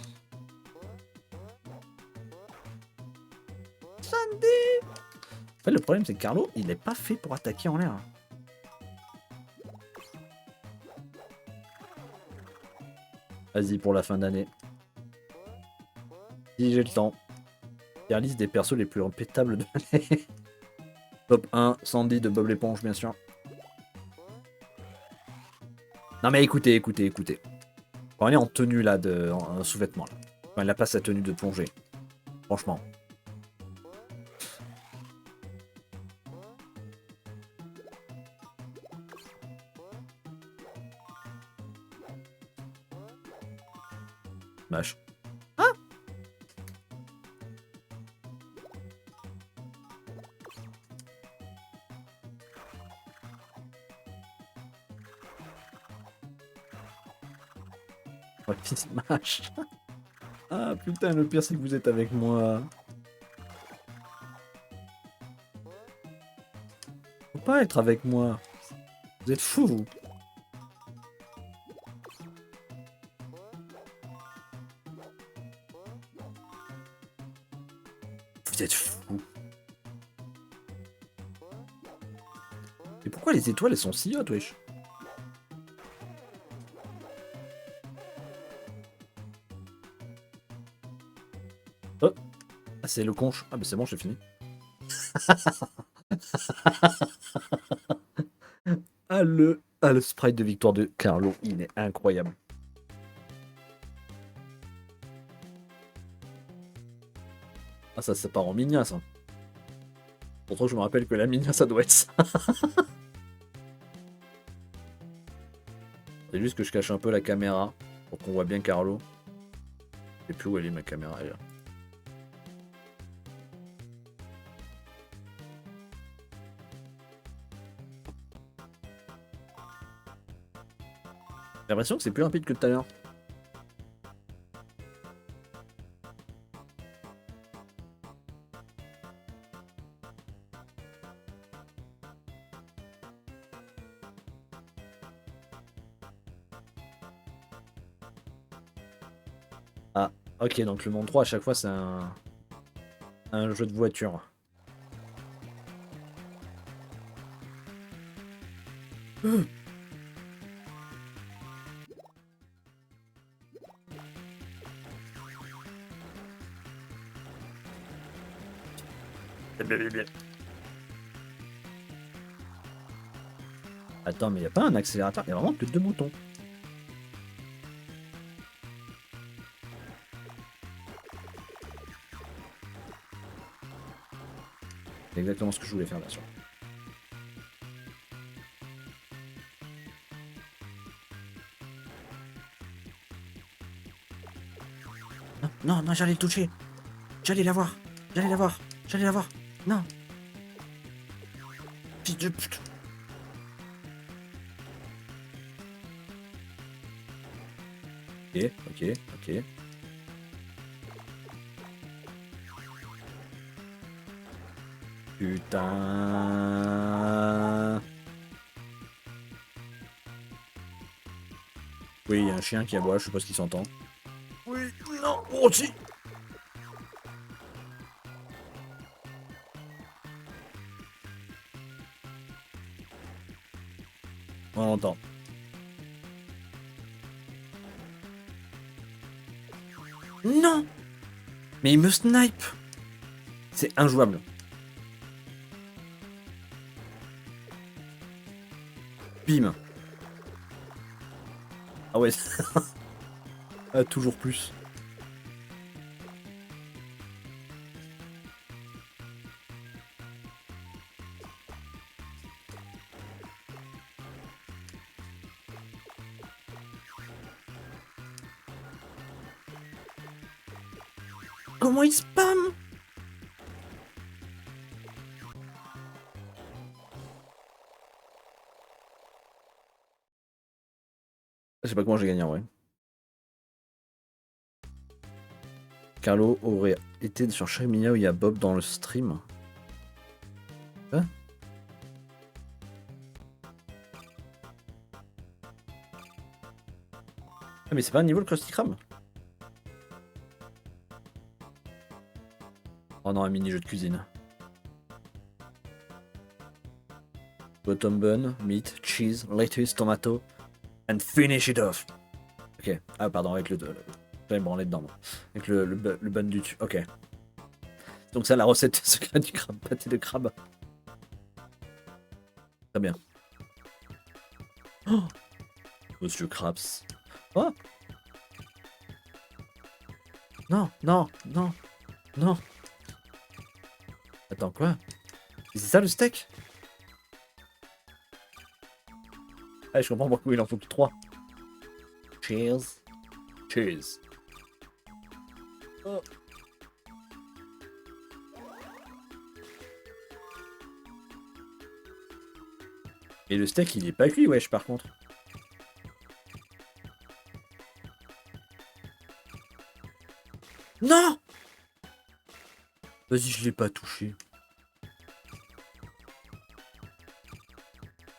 Sandy. En fait, le problème, c'est que Carlo, il est pas fait pour attaquer en l'air. Vas-y, pour la fin d'année. Si j'ai le temps. Tier liste des persos les plus impétables de l'année. Top 1, Sandy de Bob l'éponge, bien sûr. Non mais écoutez. Quand elle est en tenue là, en sous-vêtements, là. Quand elle a pas sa tenue de plongée. Franchement. Vache. Ah. Oh, Smash. Ah putain, le pire c'est que vous êtes avec moi. Faut pas être avec moi. Vous êtes fous, vous. Vous êtes fous. Et pourquoi les étoiles elles sont si hautes, wesh? Oh. Ah, c'est le conche. Ah bah c'est bon, j'ai fini. Le sprite de victoire de Carlo, il est incroyable. Ah ça part en minia ça. Pourtant je me rappelle que la minia ça doit être ça. C'est juste que je cache un peu la caméra pour qu'on voit bien Carlo. Je sais plus où elle est ma caméra, elle est là. J'ai l'impression que c'est plus rapide que tout à l'heure. Ah, ok, donc le monde 3 à chaque fois c'est un jeu de voiture. Attends, mais il a pas un accélérateur, il y a vraiment que deux boutons. C'est exactement ce que je voulais faire bien sûr. Non, non, j'allais le toucher. J'allais l'avoir. J'allais l'avoir. J'allais l'avoir. Non. Fils de pute. Ok, ok, ok. Putain. Oui, il y a un chien qui aboie, je sais pas ce qu'il s'entend. Oui, non, oh si. On l'entend. Non. Mais il me snipe. C'est injouable. Bim. Ah ouais. Ah, toujours plus. Comment il spam? Je sais pas comment j'ai gagné en vrai. Carlo aurait été sur Shamiya où il y a Bob dans le stream. Hein? Ah mais c'est pas un niveau le Krusty Krab? Oh non, un mini-jeu de cuisine. Bottom bun, meat, cheese, lettuce, tomato, and finish it off. Ok. Ah pardon, avec le... J'avais branlé dedans. Moi. Avec le bun du dessus. Ok. Donc ça, la recette secrète du crabe, pâté de crabe. Très bien. Oh, Monsieur Krabs. Oh. Non, non, non, non. Attends, quoi? C'est ça le steak? Ah, je comprends pourquoi il en faut que 3. Cheers. Cheers. Oh. Et le steak, il est pas cuit, wesh, par contre. Non! Vas-y, je l'ai pas touché.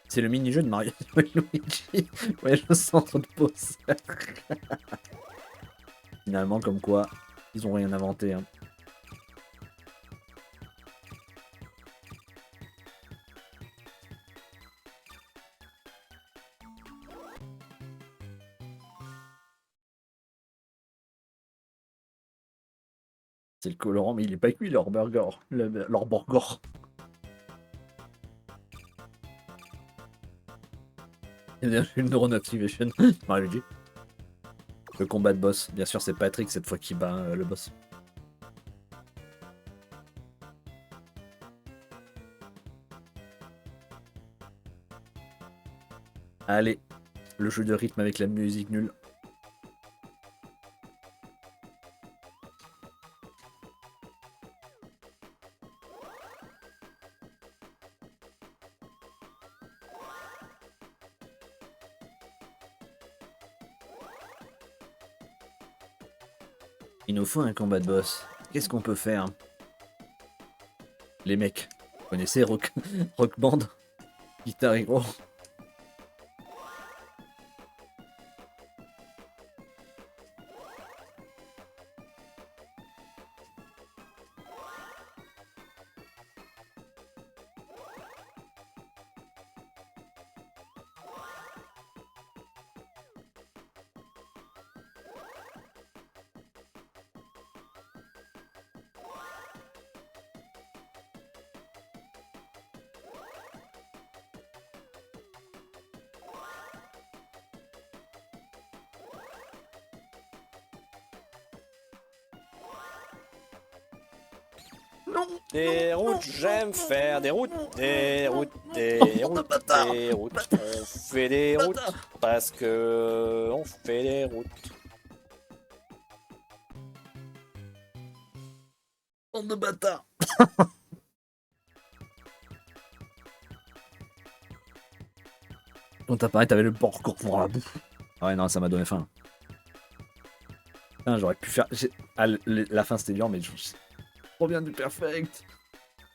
C'est le mini-jeu de Mario Luigi. Ouais, le centre de pause. Finalement, comme quoi, ils ont rien inventé. Hein. C'est le colorant, mais il est pas cuit, leur burger. Leur burger. Il y a une neuron activation. Mario Luigi. Le combat de boss. Bien sûr, c'est Patrick cette fois qui bat le boss. Allez, le jeu de rythme avec la musique nulle. Il nous faut un combat de boss. Qu'est-ce qu'on peut faire? Les mecs, vous connaissez Rock, Rock Band? Guitar Hero? Des routes, j'aime faire des routes, des routes, des routes, des routes. On fait des routes parce que on fait des routes. Bande de bâtards. Donc t'as pareil, t'avais le porc pour la bouffe. Ah ouais, non, ça m'a donné faim. Putain, j'aurais pu faire... Ah, la fin, c'était dur, mais je... Trop bien du perfect.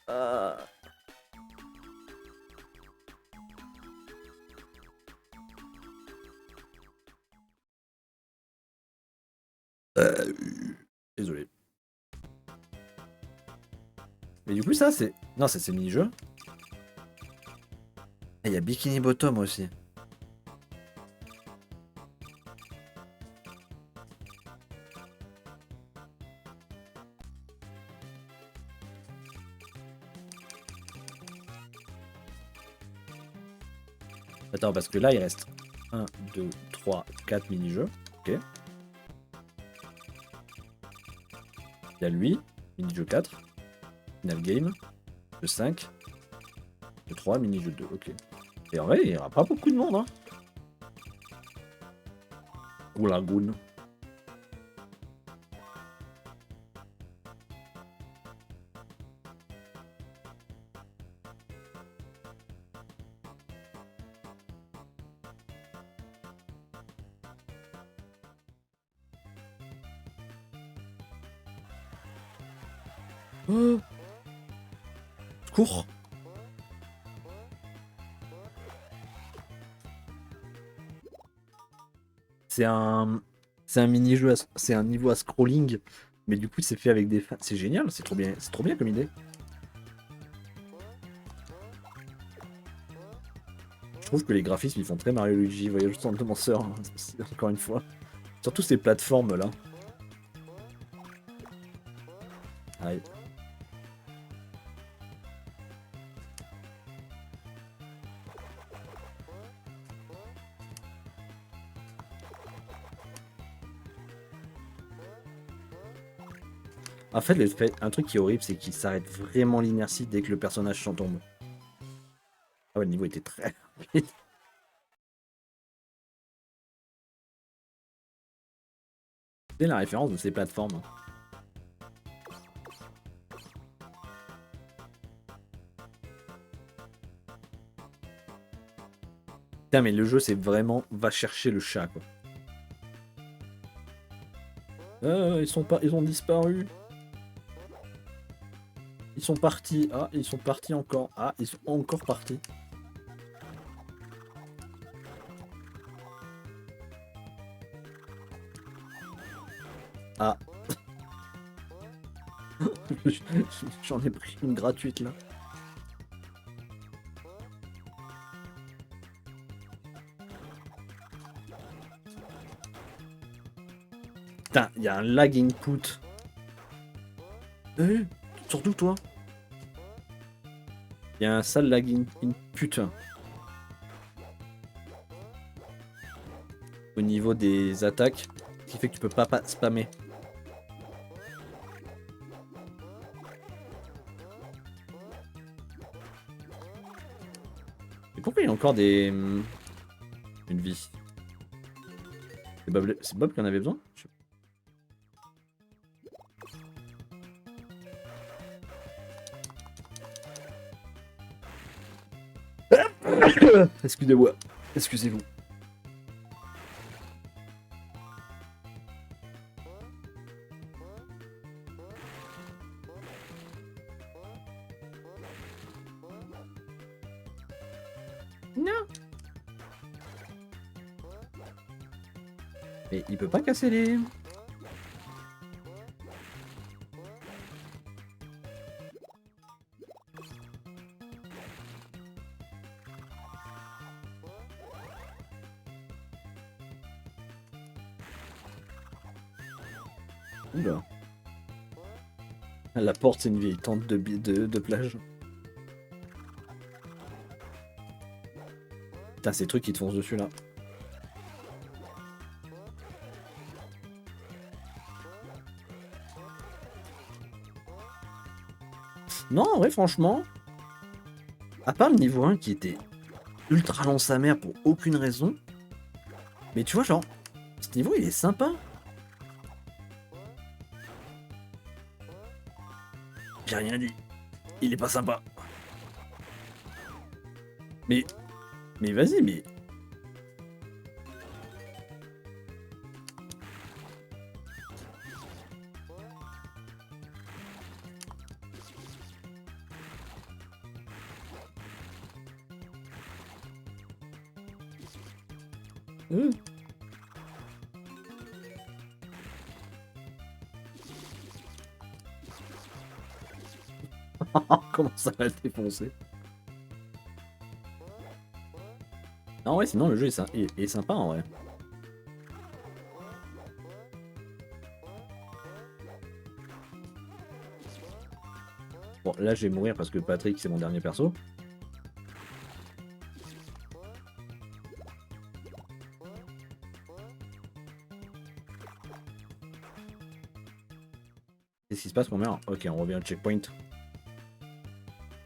Ah. Désolé. Mais du coup, ça, c'est... Non, ça, c'est le mini-jeu. Il y a Bikini Bottom aussi. Attends, parce que là, il reste 1, 2, 3, 4 mini-jeux. Ok. Il y a lui, mini-jeu 4. Final game. Le 5. Le 3, mini-jeu 2. Ok. Et en vrai, il n'y aura pas beaucoup de monde, hein. Ou Lagoon. Oh. Cours. C'est un mini-jeu, c'est un niveau à scrolling, mais du coup c'est fait avec des fins. C'est génial, c'est trop bien comme idée. Je trouve que les graphismes ils font très Mario Luigi, Voyage sans Danseur, hein, encore une fois. Surtout ces plateformes là. Aïe. En fait, un truc qui est horrible, c'est qu'il s'arrête vraiment l'inertie dès que le personnage s'en tombe. Ah ouais, le niveau était très rapide. C'est la référence de ces plateformes. Putain, mais le jeu, c'est vraiment va chercher le chat, quoi. Ils ont disparu. Ils sont partis. Ah, ils sont partis encore. Ah, ils sont encore partis. Ah. J'en ai pris une gratuite là. Putain, il y a un lag input. Surtout toi. Il y a un sale lag input. Au niveau des attaques. Ce qui fait que tu peux pas spammer. Et pourquoi il y a encore des... Une vie. C'est Bob qui en avait besoin? Excusez-moi. Excusez-vous. Non. Mais il peut pas casser les... Oula. La porte, c'est une vieille tente de plage. Putain, ces trucs qui te foncent dessus là. Non, en vrai, franchement, à part le niveau 1 qui était ultra long sa mère pour aucune raison, mais tu vois, genre, ce niveau il est sympa. J'ai rien dit. Il est pas sympa. Mais vas-y, mais... Comment ça va défoncer? Non, ouais, sinon le jeu est sympa en vrai. Bon, là je vais mourir parce que Patrick c'est mon dernier perso. Qu'est-ce qui se passe, mon meurt? Ok, on revient au checkpoint.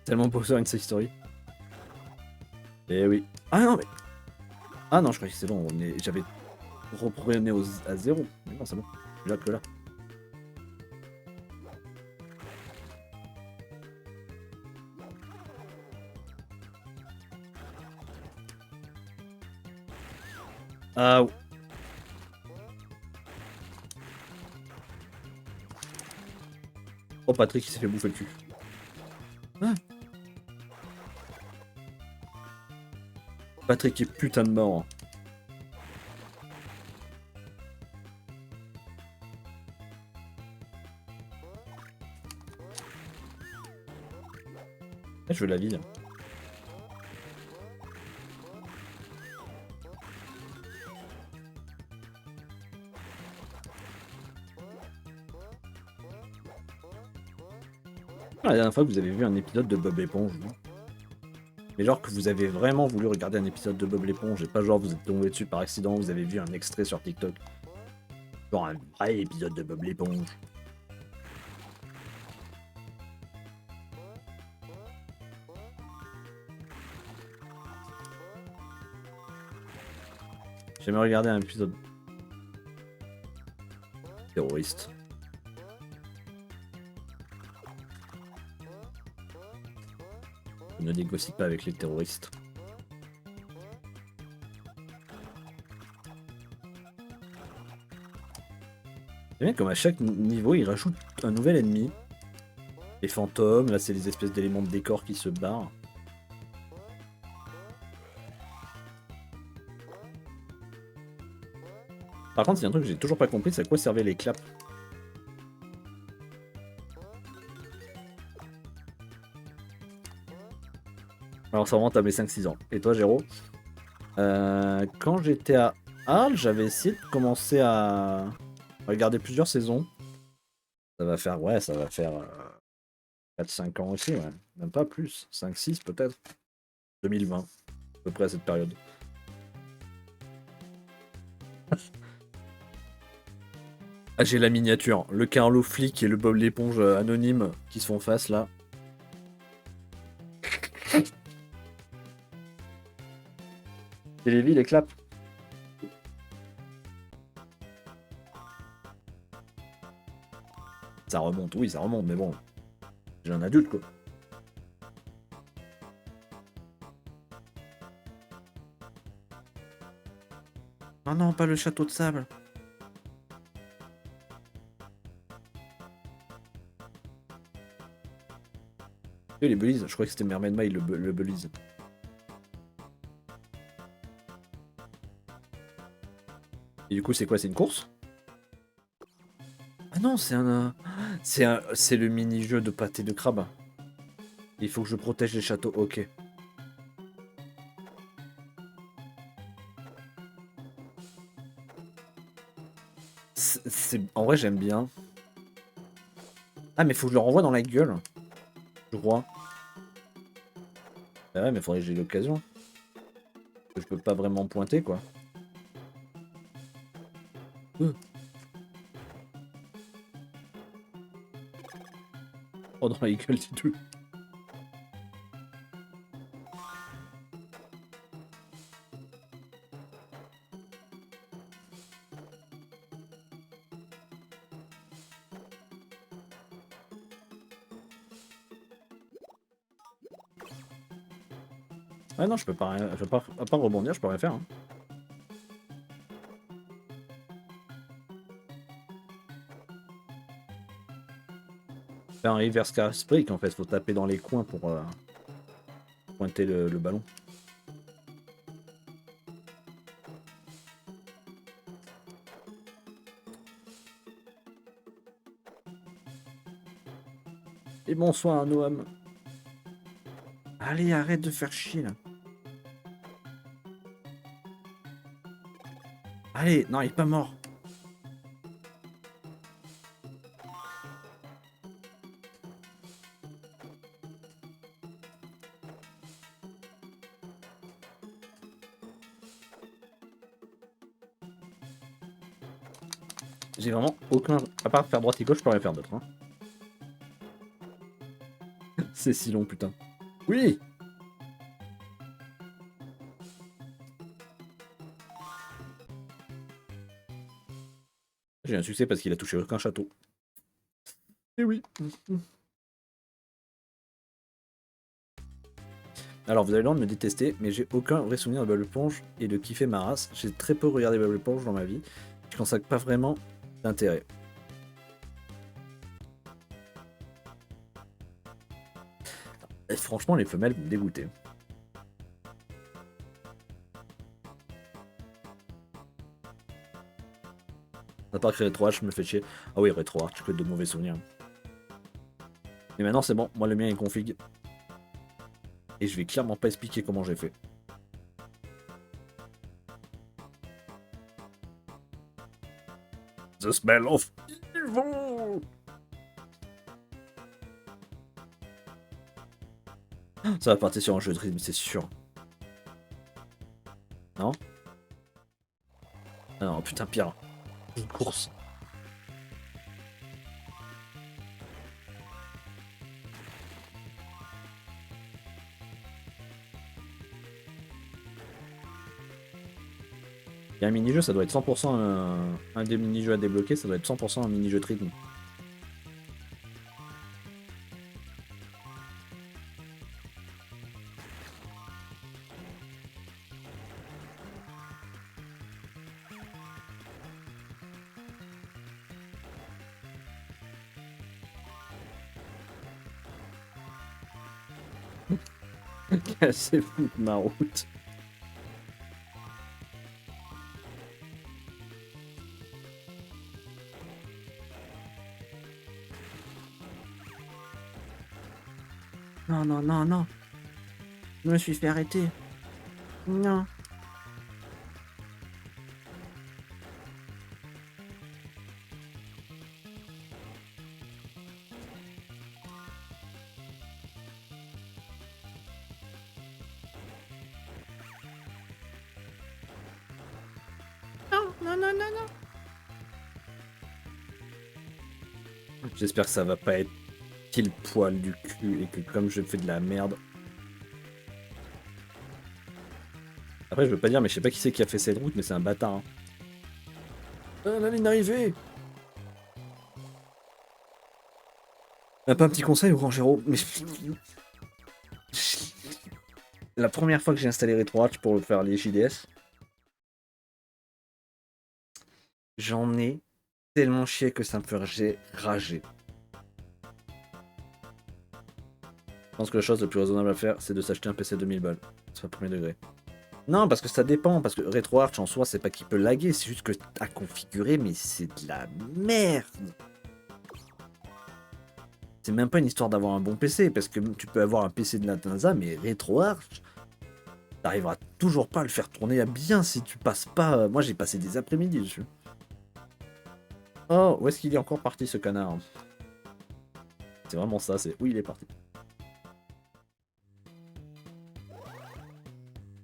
Tellement beau sur une story. Eh oui. Ah non, mais... Ah non, je croyais que c'est bon, j'avais reprogramé à 0. Mais non, c'est bon. Là que là. Ah... Oh, Patrick il s'est fait bouffer le cul. Ah. Patrick est putain de mort. Je veux la ville. La dernière fois que vous avez vu un épisode de Bob l'éponge, non? Mais genre que vous avez vraiment voulu regarder un épisode de Bob l'éponge et pas genre vous êtes tombé dessus par accident, vous avez vu un extrait sur TikTok. Genre un vrai épisode de Bob l'éponge. J'aimerais regarder un épisode terroriste. Je ne négocie pas avec les terroristes. C'est bien comme à chaque niveau il rajoute un nouvel ennemi. Les fantômes, là c'est les espèces d'éléments de décor qui se barrent. Par contre, il y a un truc que j'ai toujours pas compris, c'est à quoi servaient les claps. Alors ça remonte à mes 5-6 ans. Et toi, Géraud? Quand j'étais à Arles, j'avais essayé de commencer à regarder plusieurs saisons. Ça va faire, ouais, ça va faire 4-5 ans aussi, ouais. Même pas plus. 5-6 peut-être. 2020, à peu près à cette période. Ah, j'ai la miniature. Le Carlo flic et le Bob l'éponge anonyme qui se font face là. C'est les villes, les claps. Ça remonte, oui, ça remonte, mais bon. J'ai un adulte, quoi. Oh non, pas le château de sable. Et les Belize, je crois que c'était Mermaid Mile, le Belize. Et du coup, c'est quoi? C'est une course? Ah non, c'est un... C'est le mini-jeu de pâté de crabe. Il faut que je protège les châteaux, ok. En vrai, j'aime bien. Ah, mais faut que je le renvoie dans la gueule. Je crois. Ah ouais, mais faudrait que j'ai l'occasion. Je peux pas vraiment pointer, quoi. Oh, dans la gueule du tout. Ouais, non, je peux pas, rien... je peux pas... à part rebondir, je peux rien faire. Hein. C'est un reverse cast break en fait, faut taper dans les coins pour pointer le ballon. Et bonsoir Noam. Allez, arrête de faire chier là. Allez, non, il est pas mort. J'ai vraiment aucun... À part faire droite et gauche, je peux rien faire d'autre. Hein. C'est si long, putain. Oui. J'ai un succès parce qu'il a touché aucun château. Et oui. Alors vous allez loin de me détester, mais j'ai aucun vrai souvenir de Bob l'éponge et de kiffer ma race. J'ai très peu regardé Bob l'éponge dans ma vie. Je consacre pas vraiment d'intérêt. Et franchement, les femelles me dégoûtaient. À part que RetroArch me fait chier. Ah oui, RetroArch, que de mauvais souvenirs. Mais maintenant c'est bon, moi le mien est config. Et je vais clairement pas expliquer comment j'ai fait. The smell of evil. Ça va partir sur un jeu de rythme, c'est sûr. Non? Ah non, putain, pire. Une course. Il y a un mini-jeu, ça doit être 100% un des mini-jeux à débloquer, ça doit être 100% un mini-jeu de rythme. C'est fou ma route. Non, non, non, non. Je me suis fait arrêter. Non. Non, non, non, non, non. J'espère que ça va pas être pile poil du cul et que comme je fais de la merde. Après je veux pas dire mais je sais pas qui c'est qui a fait cette route mais c'est un bâtard. Hein. La ligne d'arrivée. Pas un petit conseil au grand Géraud, mais la première fois que j'ai installé RetroArch pour faire les JDS, j'en ai tellement chié que ça me fait rager. Je pense que la chose la plus raisonnable à faire, c'est de s'acheter un PC de 2000 balles. C'est pas premier degré. Non, parce que ça dépend, parce que RetroArch en soi, c'est pas qu'il peut laguer, c'est juste que à configurer, mais c'est de la merde. C'est même pas une histoire d'avoir un bon PC, parce que tu peux avoir un PC de la NASA, mais RetroArch, t'arriveras toujours pas à le faire tourner à bien si tu passes pas... Moi j'ai passé des après-midi dessus. Oh, où est-ce qu'il est encore parti ce canard? C'est vraiment ça, c'est où il est parti.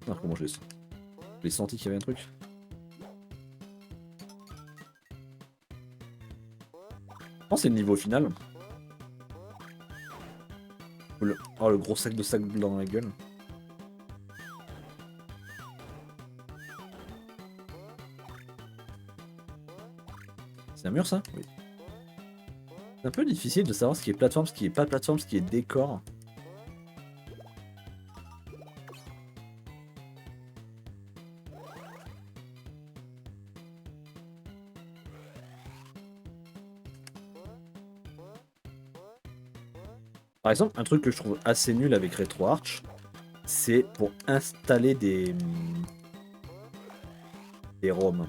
Ah, comment je l'ai senti qu'il y avait un truc. Je pense que c'est le niveau final. Oh, le gros sac de sable blanc dans la gueule. C'est un mur ça? Oui. C'est un peu difficile de savoir ce qui est plateforme, ce qui est pas plateforme, ce qui est décor. Par exemple, un truc que je trouve assez nul avec RetroArch, c'est pour installer des ROM.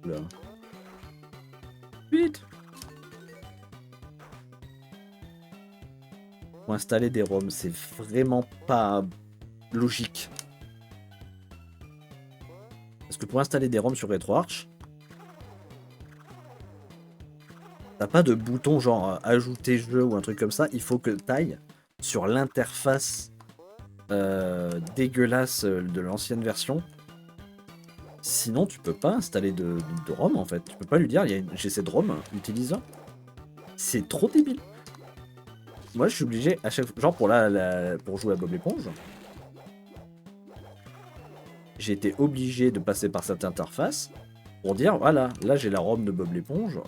Là. Vite. Pour installer des ROM, c'est vraiment pas logique. Parce que pour installer des ROM sur RetroArch, t'as pas de bouton genre ajouter jeu ou un truc comme ça. Il faut que t'ailles sur l'interface dégueulasse de l'ancienne version. Sinon, tu peux pas installer de ROM en fait. Tu peux pas lui dire, j'ai cette ROM, utilise-la. C'est trop débile. Moi, je suis obligé à chaque genre pour jouer à Bob l'éponge. J'ai été obligé de passer par cette interface pour dire voilà, là j'ai la ROM de Bob l'éponge.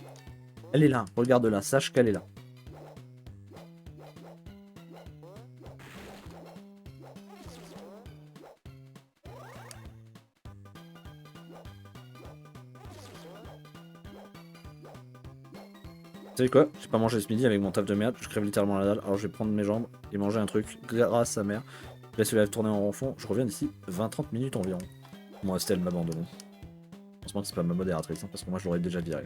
Elle est là, regarde-la, sache qu'elle est là. Tu sais quoi? J'ai pas mangé ce midi avec mon taf de merde, je crève littéralement la dalle, alors je vais prendre mes jambes et manger un truc grâce à sa mère. Je laisse le live tourner en renfond, je reviens d'ici 20-30 minutes environ. Moi, Estelle m'abandonne. Je pense que c'est pas ma modératrice, hein, parce que moi je l'aurais déjà viré.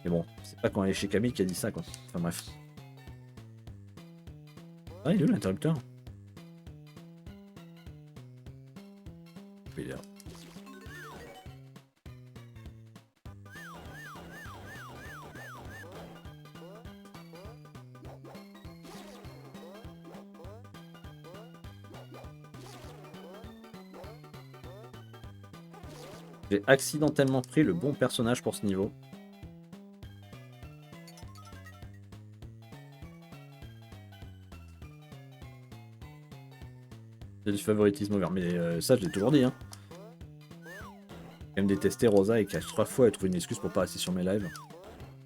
Mais bon, c'est pas quand elle est chez Camille qui a dit ça quoi. Enfin bref. Ah, il est où l'interrupteur? Il est là. J'ai accidentellement pris le bon personnage pour ce niveau. C'est du favoritisme ouvert, mais ça je l'ai toujours dit. Hein. J'ai même détesté Rosa et qu'à 3 fois elle trouve une excuse pour pas rester sur mes lives.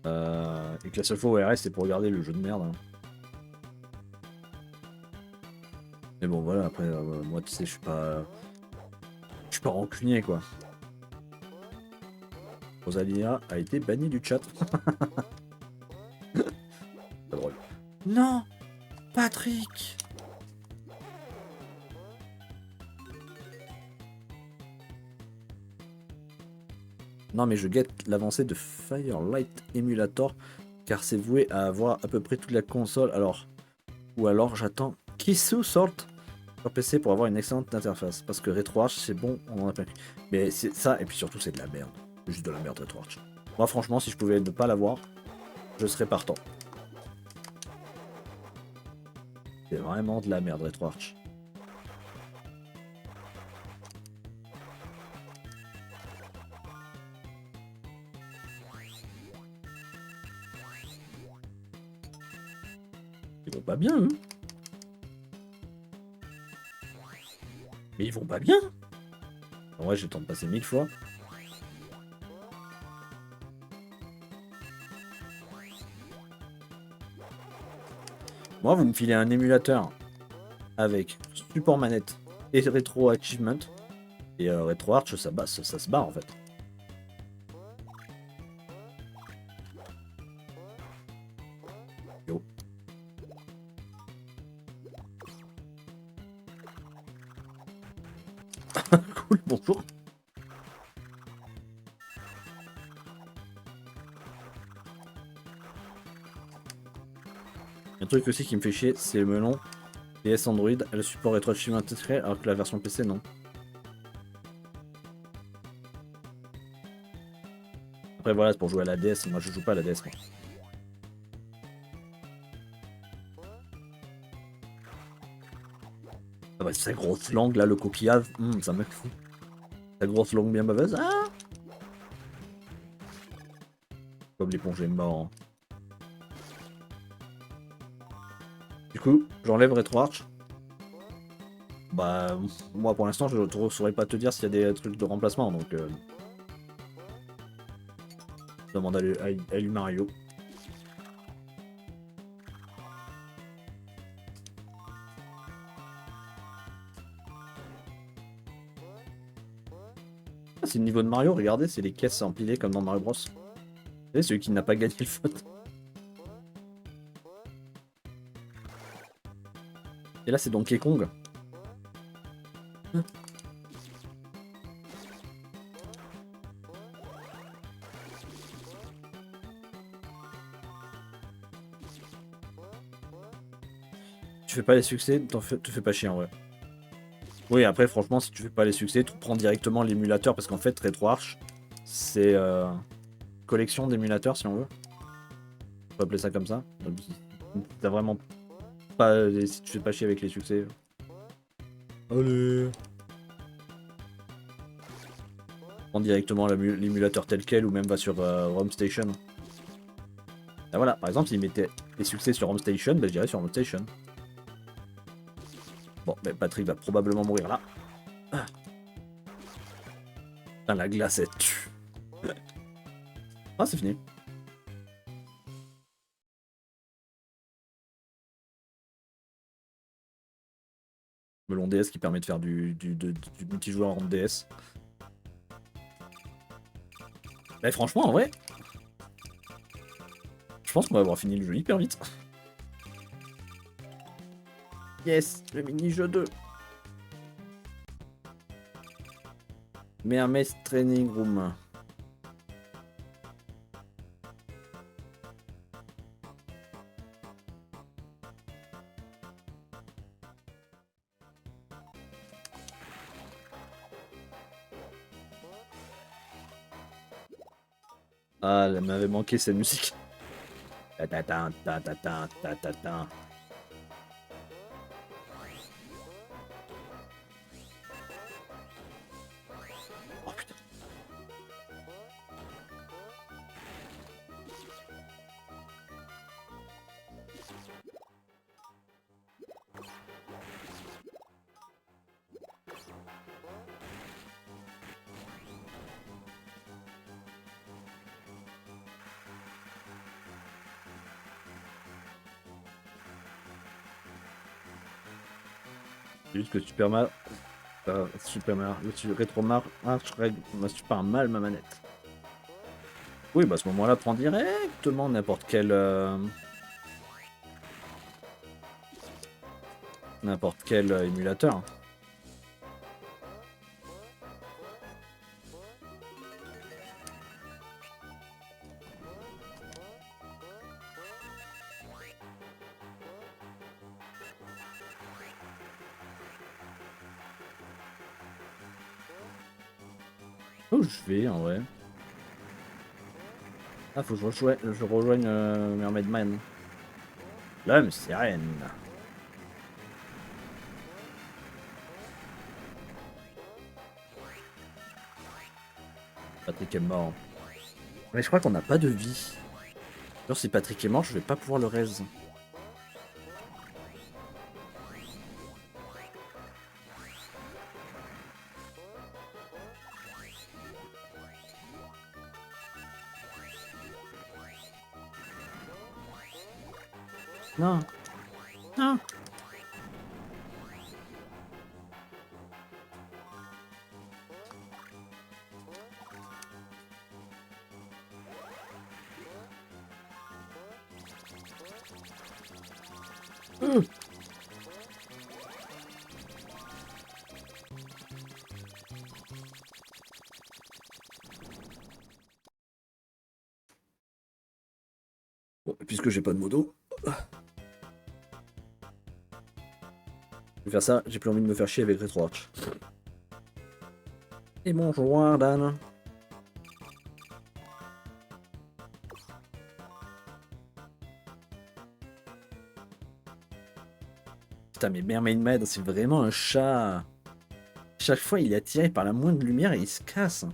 Et que la seule fois où elle reste c'est pour regarder le jeu de merde. Hein. Mais bon voilà, après moi tu sais je suis pas rancunier quoi. Rosalia a été bannie du chat. Pas drôle. Non, Patrick. Non mais je guette l'avancée de Firelight Emulator car c'est voué à avoir à peu près toute la console ou alors j'attends Kisu sorte sur PC pour avoir une excellente interface parce que RetroArch c'est bon, on en a plein. Mais c'est ça et puis surtout c'est de la merde. C'est juste de la merde RetroArch. Moi franchement si je pouvais ne pas l'avoir, je serais partant. C'est vraiment de la merde RetroArch. Ils vont pas bien, eux. Mais ils vont pas bien. En vrai, j'ai le temps de passer 1000 fois. Moi, vous me filez un émulateur avec support manette et rétro achievement. Et RetroArch, ça se barre en fait. Yo. Cool, bonjour. Un truc aussi qui me fait chier, c'est le melon. PS Android, elle support rétro achievement intégré alors que la version PC non. Après voilà, c'est pour jouer à la DS, moi je joue pas à la DS. Moi. Ah bah, sa grosse langue là, le coquillage, ça me fout. Sa grosse langue bien baveuse. Ah Comme l'éponge est mort. Du coup, j'enlève RetroArch. Bah, moi pour l'instant, je ne saurais pas te dire s'il y a des trucs de remplacement, donc. Je demande à lui Mario. Ah, c'est le niveau de Mario, regardez, c'est les caisses empilées comme dans Mario Bros. Vous savez, celui qui n'a pas gagné le vote. Et là, c'est Donkey Kong. Tu fais pas les succès, te fais pas chier en vrai. Oui, après, franchement, si tu fais pas les succès, tu prends directement l'émulateur parce qu'en fait, RetroArch, c'est collection d'émulateurs si on veut. On peut appeler ça comme ça. Donc, t'as vraiment pas. Si tu fais pas chier avec les succès. Allez! Prends directement l'émulateur tel quel ou même va sur ROM Station. Ah voilà, par exemple, s'il mettait les succès sur ROM Station, bah, je dirais sur ROM Station. Bon, mais Patrick va probablement mourir là. Ah. Putain, la glace, elle tue. Ah, c'est fini. Melon DS qui permet de faire du multijoueur en DS. Mais franchement, en vrai, je pense qu'on va avoir fini le jeu hyper vite. Yes, le mini-jeu 2. Mermaid Training Room. Ah, elle m'avait manqué cette musique. Ta-ta-ta, ta-ta-ta, ta-ta-ta. Oh putain. C'est juste que Super Mario, Retro Mario, m'a super mal ma manette. Oui, bah à ce moment-là, prends directement n'importe quel émulateur. Où je vais en vrai? Ah, faut que je rejoigne Mermaid Man. L'homme sirène. Patrick est mort. Mais je crois qu'on n'a pas de vie. Genre si Patrick est mort, je vais pas pouvoir le raise. Non. Non. Bon, et puisque j'ai pas de modo, je vais faire ça, j'ai plus envie de me faire chier avec RetroArch. Et bonjour Dan. Putain mais Mermaid Mad, c'est vraiment un chat. Chaque fois il est attiré par la moindre lumière et il se casse.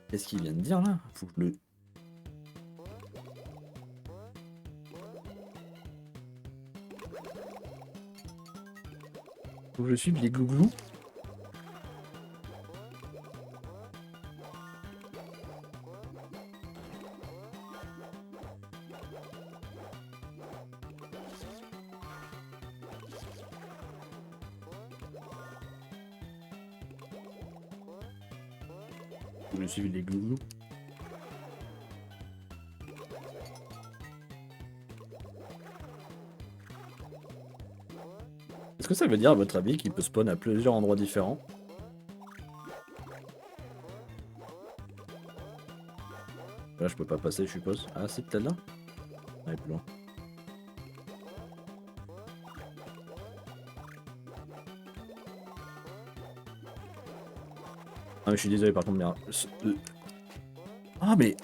Qu'est-ce qu'il vient de dire là? Faut que je le... Faut que je suive les glouglous. Faut que je suive les glouglous. Est-ce que ça veut dire, à votre avis, qu'il peut spawn à plusieurs endroits différents? Là, je peux pas passer, je suppose. Ah, c'est peut-être là? Ouais, plus loin. Ah, mais je suis désolé, par contre, mais... Ah, mais...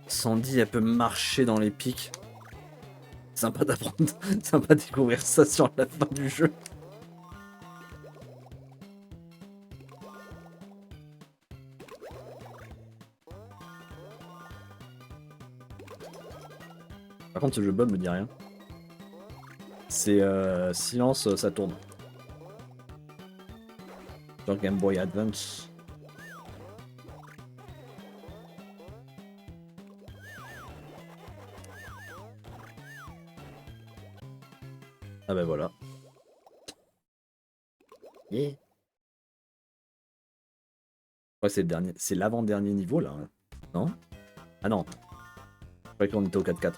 Sandy, elle peut marcher dans les pics. Sympa d'apprendre, sympa de découvrir ça sur la fin du jeu. Par contre, ce jeu Bob me dit rien. C'est silence, ça tourne. Sur Game Boy Advance. Ah bah voilà. Yeah. Ouais, c'est le dernier, c'est l'avant-dernier niveau là. Non? Ah non. Je croyais qu'on était au 4-4.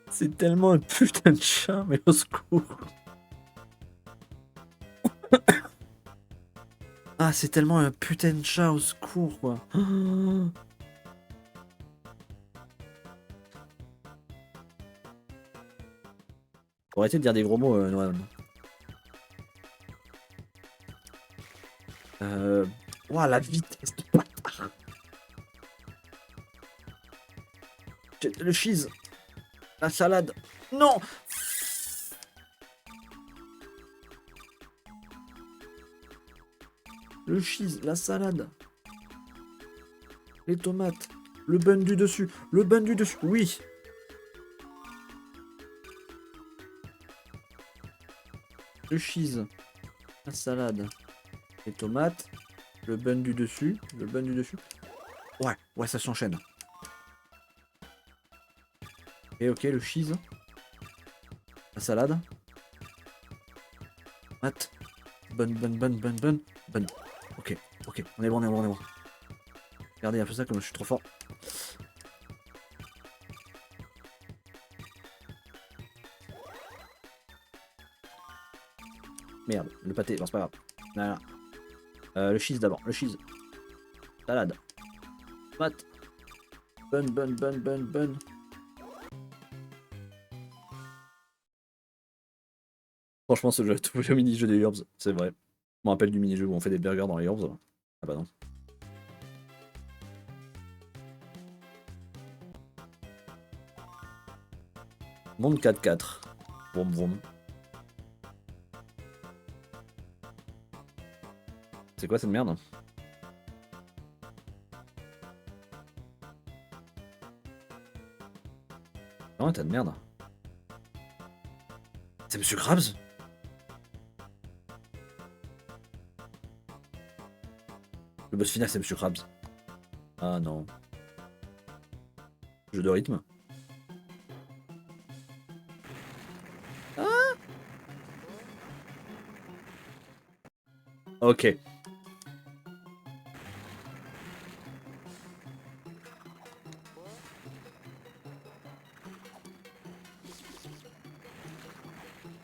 C'est tellement un putain de chat, mais au secours. Ah, c'est tellement un putain de chat, au secours, quoi. Faut arrêter de dire des gros mots, Noam. Ouah, la vitesse du bâtard. Le cheese. La salade. Non. Le cheese, la salade. Les tomates. Le bun du dessus. Le bun du dessus. Oui. Le cheese. La salade. Les tomates. Le bun du dessus. Le bun du dessus. Ouais, ouais, ça s'enchaîne. Et ok, le cheese. La salade. Mat. Bun, bun, bun, bun, bun. Bun. Ok, ok, on est bon, on est bon, on est bon. Regardez un peu ça comme je suis trop fort. Merde, le pâté, bon c'est pas grave. Voilà. Le cheese d'abord, le cheese. Salade. Mat. Bun, bun, bun, bun, bun. Franchement, ce jeu, tout le mini-jeu des Herbs, c'est vrai. Je me rappelle du mini-jeu où on fait des burgers dans les Herbs. Ah bah non. Monde 4-4. Vroom vroom. C'est quoi cette merde? Oh, un tas de merde. C'est Monsieur Krabs? Le boss final, c'est Monsieur Krabs. Ah non. Jeu de rythme. Ah, ok.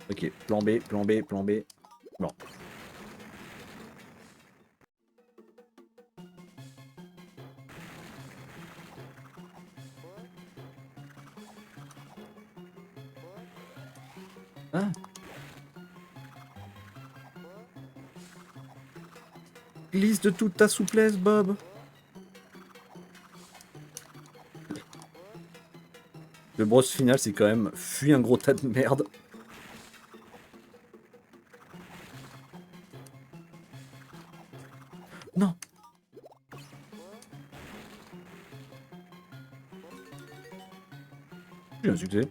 Ok, plan B, plan B, plan B. Bon. Ah. Glisse de toute ta souplesse, Bob. Le boss final, c'est quand même fuis un gros tas de merde. Non. J'ai un succès.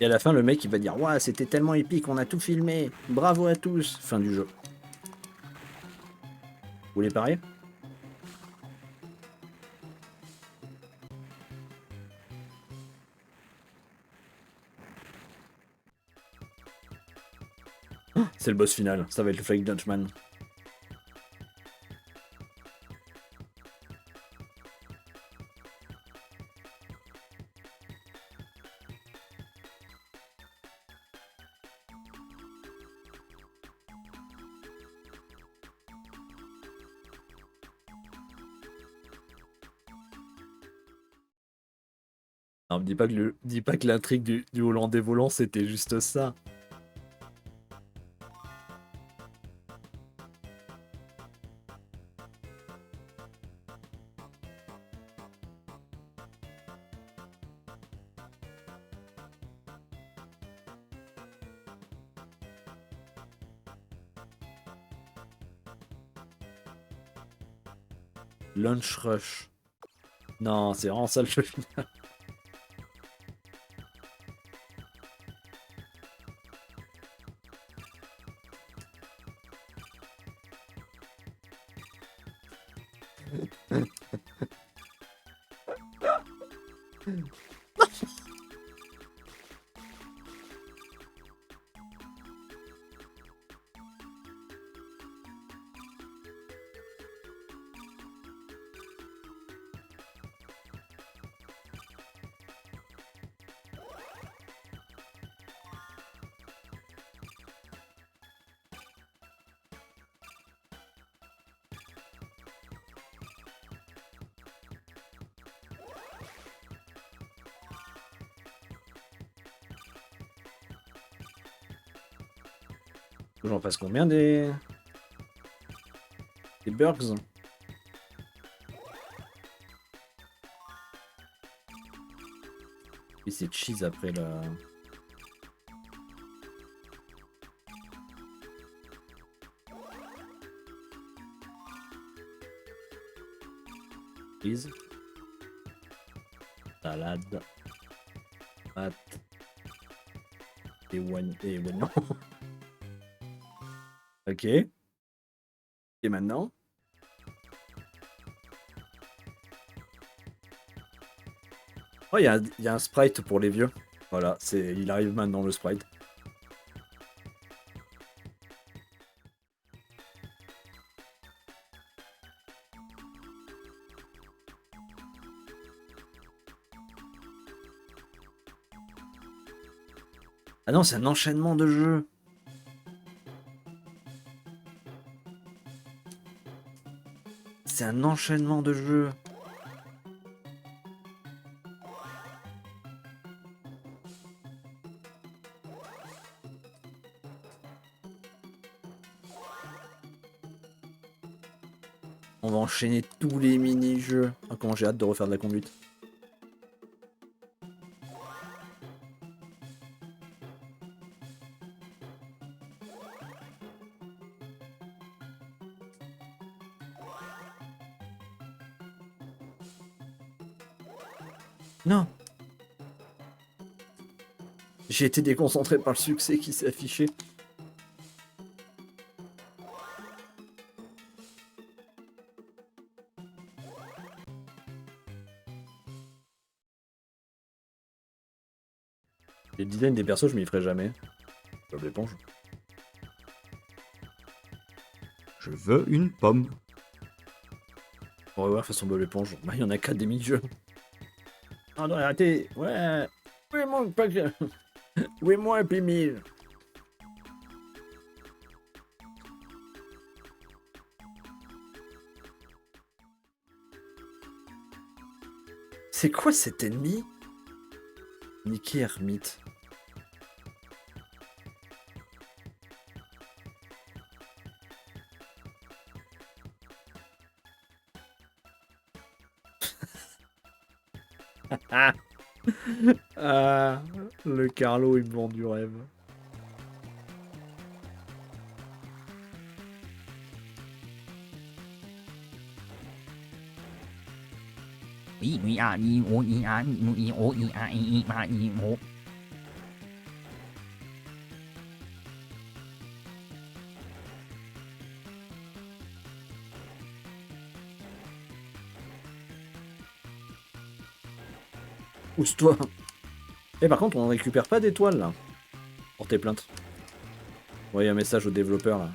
Et à la fin, le mec, il va dire « Ouah, c'était tellement épique, on a tout filmé. Bravo à tous !» Fin du jeu. Vous voulez parier? C'est le boss final. Ça va être le Fake Dutchman. Non, me dis pas que l'intrigue du Hollandais volant, c'était juste ça. Lunch Rush. Non, c'est vraiment ça le jeu final. J'en fasse combien des burgs? Et c'est cheese après la... Cheese. Salade. Pâte. Et oignon. Ok. Et maintenant? Oh, il y a un sprite pour les vieux. Voilà, il arrive maintenant le sprite. Ah non, c'est un enchaînement de jeux. C'est un enchaînement de jeux. On va enchaîner tous les mini-jeux. Ah, comment j'ai hâte de refaire de la conduite. Non. J'ai été déconcentré par le succès qui s'est affiché. Les designs des persos, je m'y ferai jamais. Bob l'éponge. Je veux une pomme. On va voir façon Bob l'éponge. Bah, il y en a 4 des mini-jeux. Ah non, arrêtez. Ouais. Oui, moi, pas que... Oui, moi, et puis 1000. C'est quoi cet ennemi? Nicky Hermite. Ah, le Carlo, il me vend du rêve. Pousse-toi. Et par contre, on récupère pas d'étoiles là. Pour tes plaintes. Ouais, y a un message au développeur là.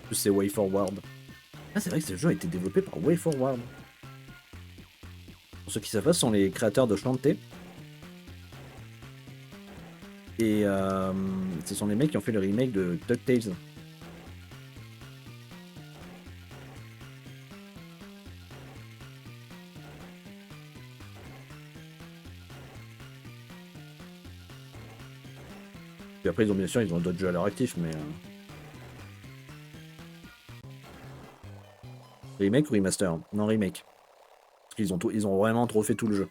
En plus, c'est WayForward. Ah, c'est vrai que ce jeu a été développé par WayForward. Pour ceux qui savent pas, ce sont les créateurs de Shantae. Et ce sont les mecs qui ont fait le remake de DuckTales. Puis après, ils ont bien sûr, ils ont d'autres jeux à leur actif, mais... Remake ou remaster? Non, remake. Parce qu'ils ont, ils ont vraiment trop fait tout le jeu.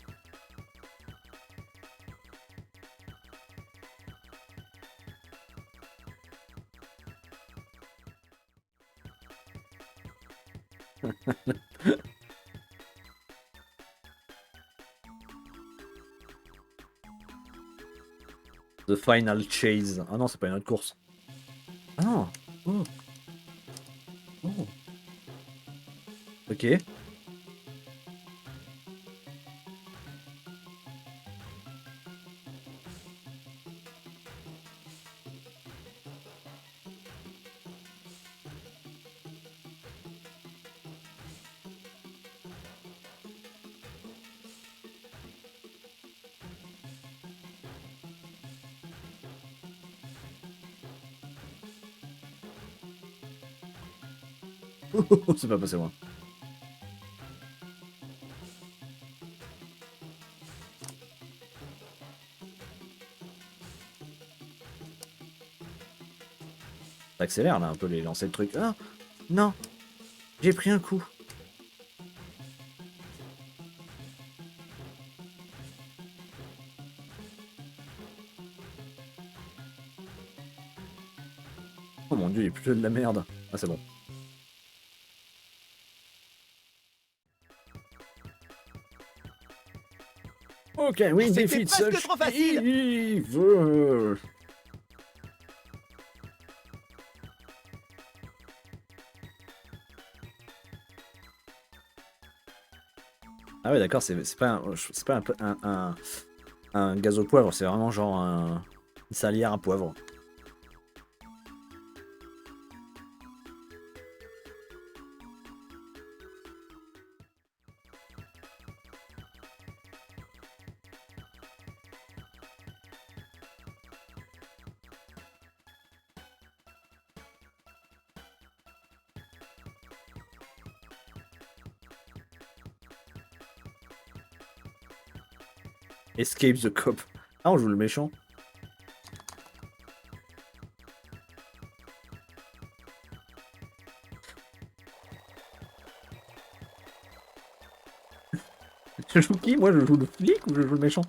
The Final Chase. Ah non, c'est pas une autre course. Ah non. Oh. Oh. Ok. C'est pas passé loin. T'accélères là un peu les lancers de trucs. Ah non, j'ai pris un coup. Oh mon dieu, il est plutôt de la merde. Ah c'est bon. Ok, oui, C'était défi de presque trop facile. Steve. Ah ouais, d'accord, c'est pas, c'est pas un gaz au poivre, c'est vraiment genre une salière à poivre. Escape the cop. Ah, on joue le méchant. Je joue qui? Moi, je joue le flic ou je joue le méchant?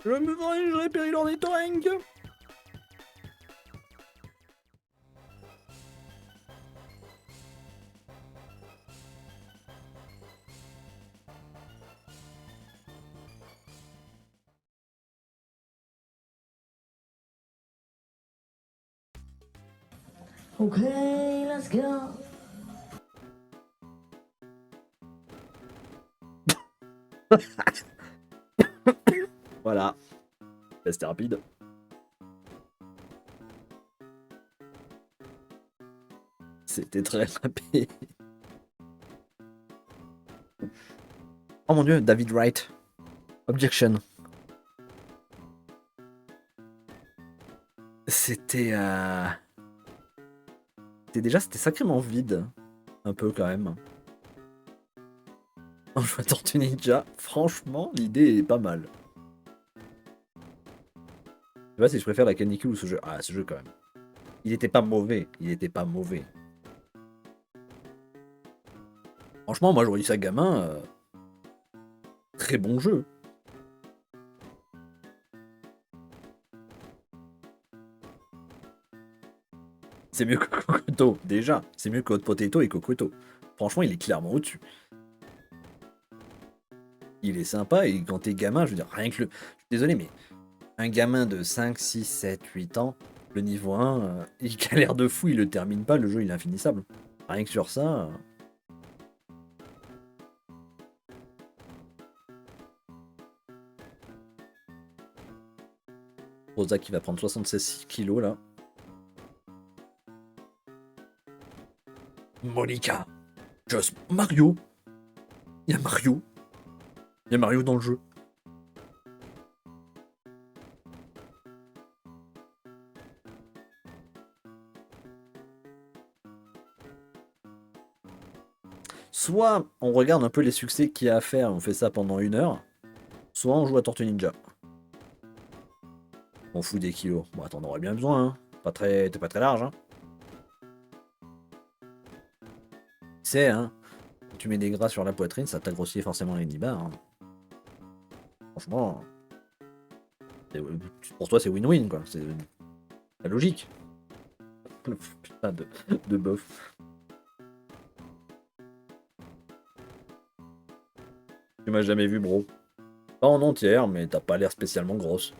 Je me vengerai, péril ornithorynque. Okay, let's go. Voilà. C'était rapide. C'était très rapide. Oh mon dieu, David Wright. Objection. C'était... C'était sacrément vide. Un peu quand même. En jouant à Tortue Ninja, franchement, l'idée est pas mal. Je sais pas si je préfère la canicule ou ce jeu. Ah, ce jeu quand même. Il était pas mauvais. Il était pas mauvais. Franchement, moi j'aurais dit ça gamin. Très bon jeu. C'est mieux que Cocoto, déjà. C'est mieux que Hot Potato et Cocoto. Franchement, il est clairement au-dessus. Il est sympa et quand t'es gamin, je veux dire, rien que le. Je suis désolé, mais un gamin de 5, 6, 7, 8 ans, le niveau 1, il galère de fou, il le termine pas, le jeu il est infinissable. Rien que sur ça. Rosa qui va prendre 76 kilos là. Monica. Just Mario. Il y a Mario. Il y a Mario dans le jeu. Soit on regarde un peu les succès qu'il y a à faire, on fait ça pendant 1 heure. Soit on joue à Tortue Ninja. On fout des kilos. Bon, t'en aurais bien besoin, hein. T'es pas très large, hein. C'est, hein. Si tu mets des gras sur la poitrine, ça t'agrossit forcément les nibards. Hein. Franchement. Pour toi, c'est win-win, quoi. C'est la logique. Putain de bof. Tu m'as jamais vu, bro. Pas en entière, mais t'as pas l'air spécialement grosse.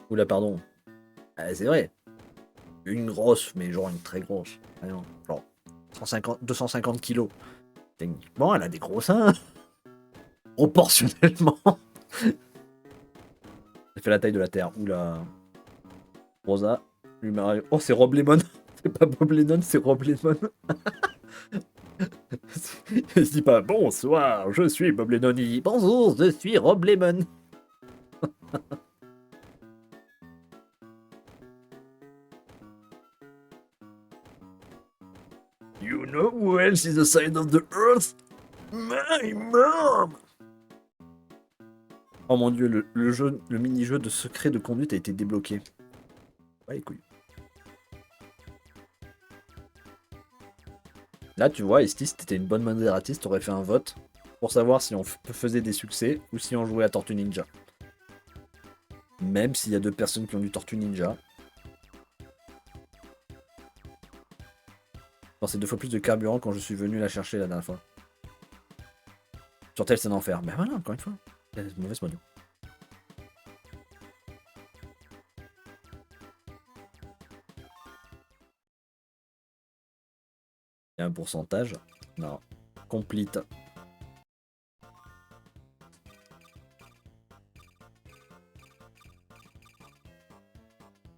Oula, pardon. Ah, c'est vrai. Une grosse, mais genre une très grosse. Ah non, genre 250 kilos. Techniquement, elle a des gros seins. Proportionnellement. Elle fait la taille de la Terre. Oula. Rosa. Oh, c'est Rob Lemon. C'est pas Bob Lennon, c'est Rob Lemon. Il se dit pas bonsoir, je suis Bob Lennon. Il dit bonjour, je suis Rob Lemon. You know who else is the side of the earth? My mom! Oh mon dieu, le mini-jeu de secret de conduite a été débloqué. Ouais, les couilles. Là, tu vois, Estis, si t'étais une bonne modératrice, t'aurais fait un vote pour savoir si on faisait des succès ou si on jouait à Tortue Ninja. Même s'il y a 2 personnes qui ont du Tortue Ninja. Bon, c'est 2 fois plus de carburant quand je suis venu la chercher la dernière fois. Sur tel, c'est un enfer. Ben voilà, encore une fois. C'est mauvaise modo. Il y a un pourcentage. Non. Complete.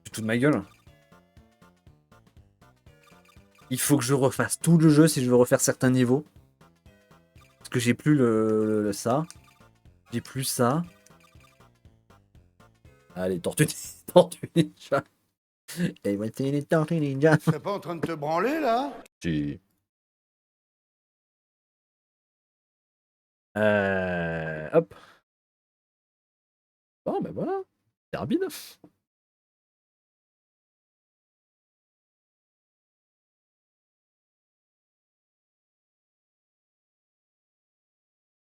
Tu te fous de ma gueule? Il faut que je refasse tout le jeu si je veux refaire certains niveaux. Parce que j'ai plus ça. J'ai plus ça. Allez, Tortue Ninja. Et voici les Tortues Ninja. T'es pas en train de te branler là? Si. Hop. Bon, ben voilà. C'est rapide.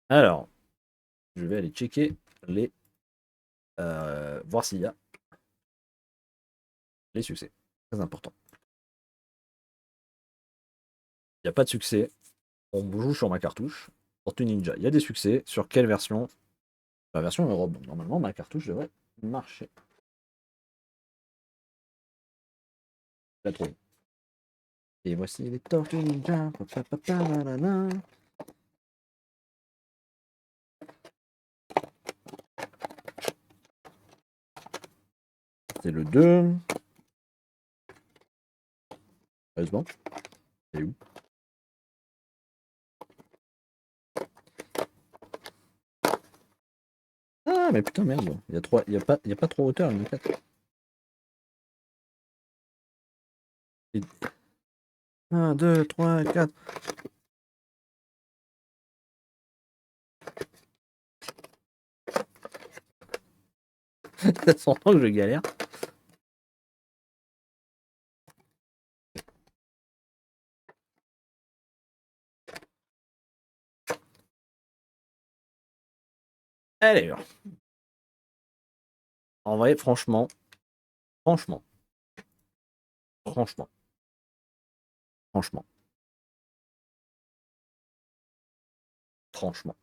Alors, je vais aller checker les... voir s'il y a les succès. Très important. Il n'y a pas de succès. On joue sur ma cartouche. Tortue Ninja. Il y a des succès. Sur quelle version? La version Europe. Donc, normalement, ma cartouche devrait marcher. Je la trouve. Et voici les Tortues Ninja. C'est le 2. Sérieusement. C'est où? Ah, mais putain, merde. Il y a pas trop hauteur, il y a 4. 1, 2, 3, 4. Ça s'entend que je galère. Allez. En vrai, franchement. Franchement. Franchement. Franchement.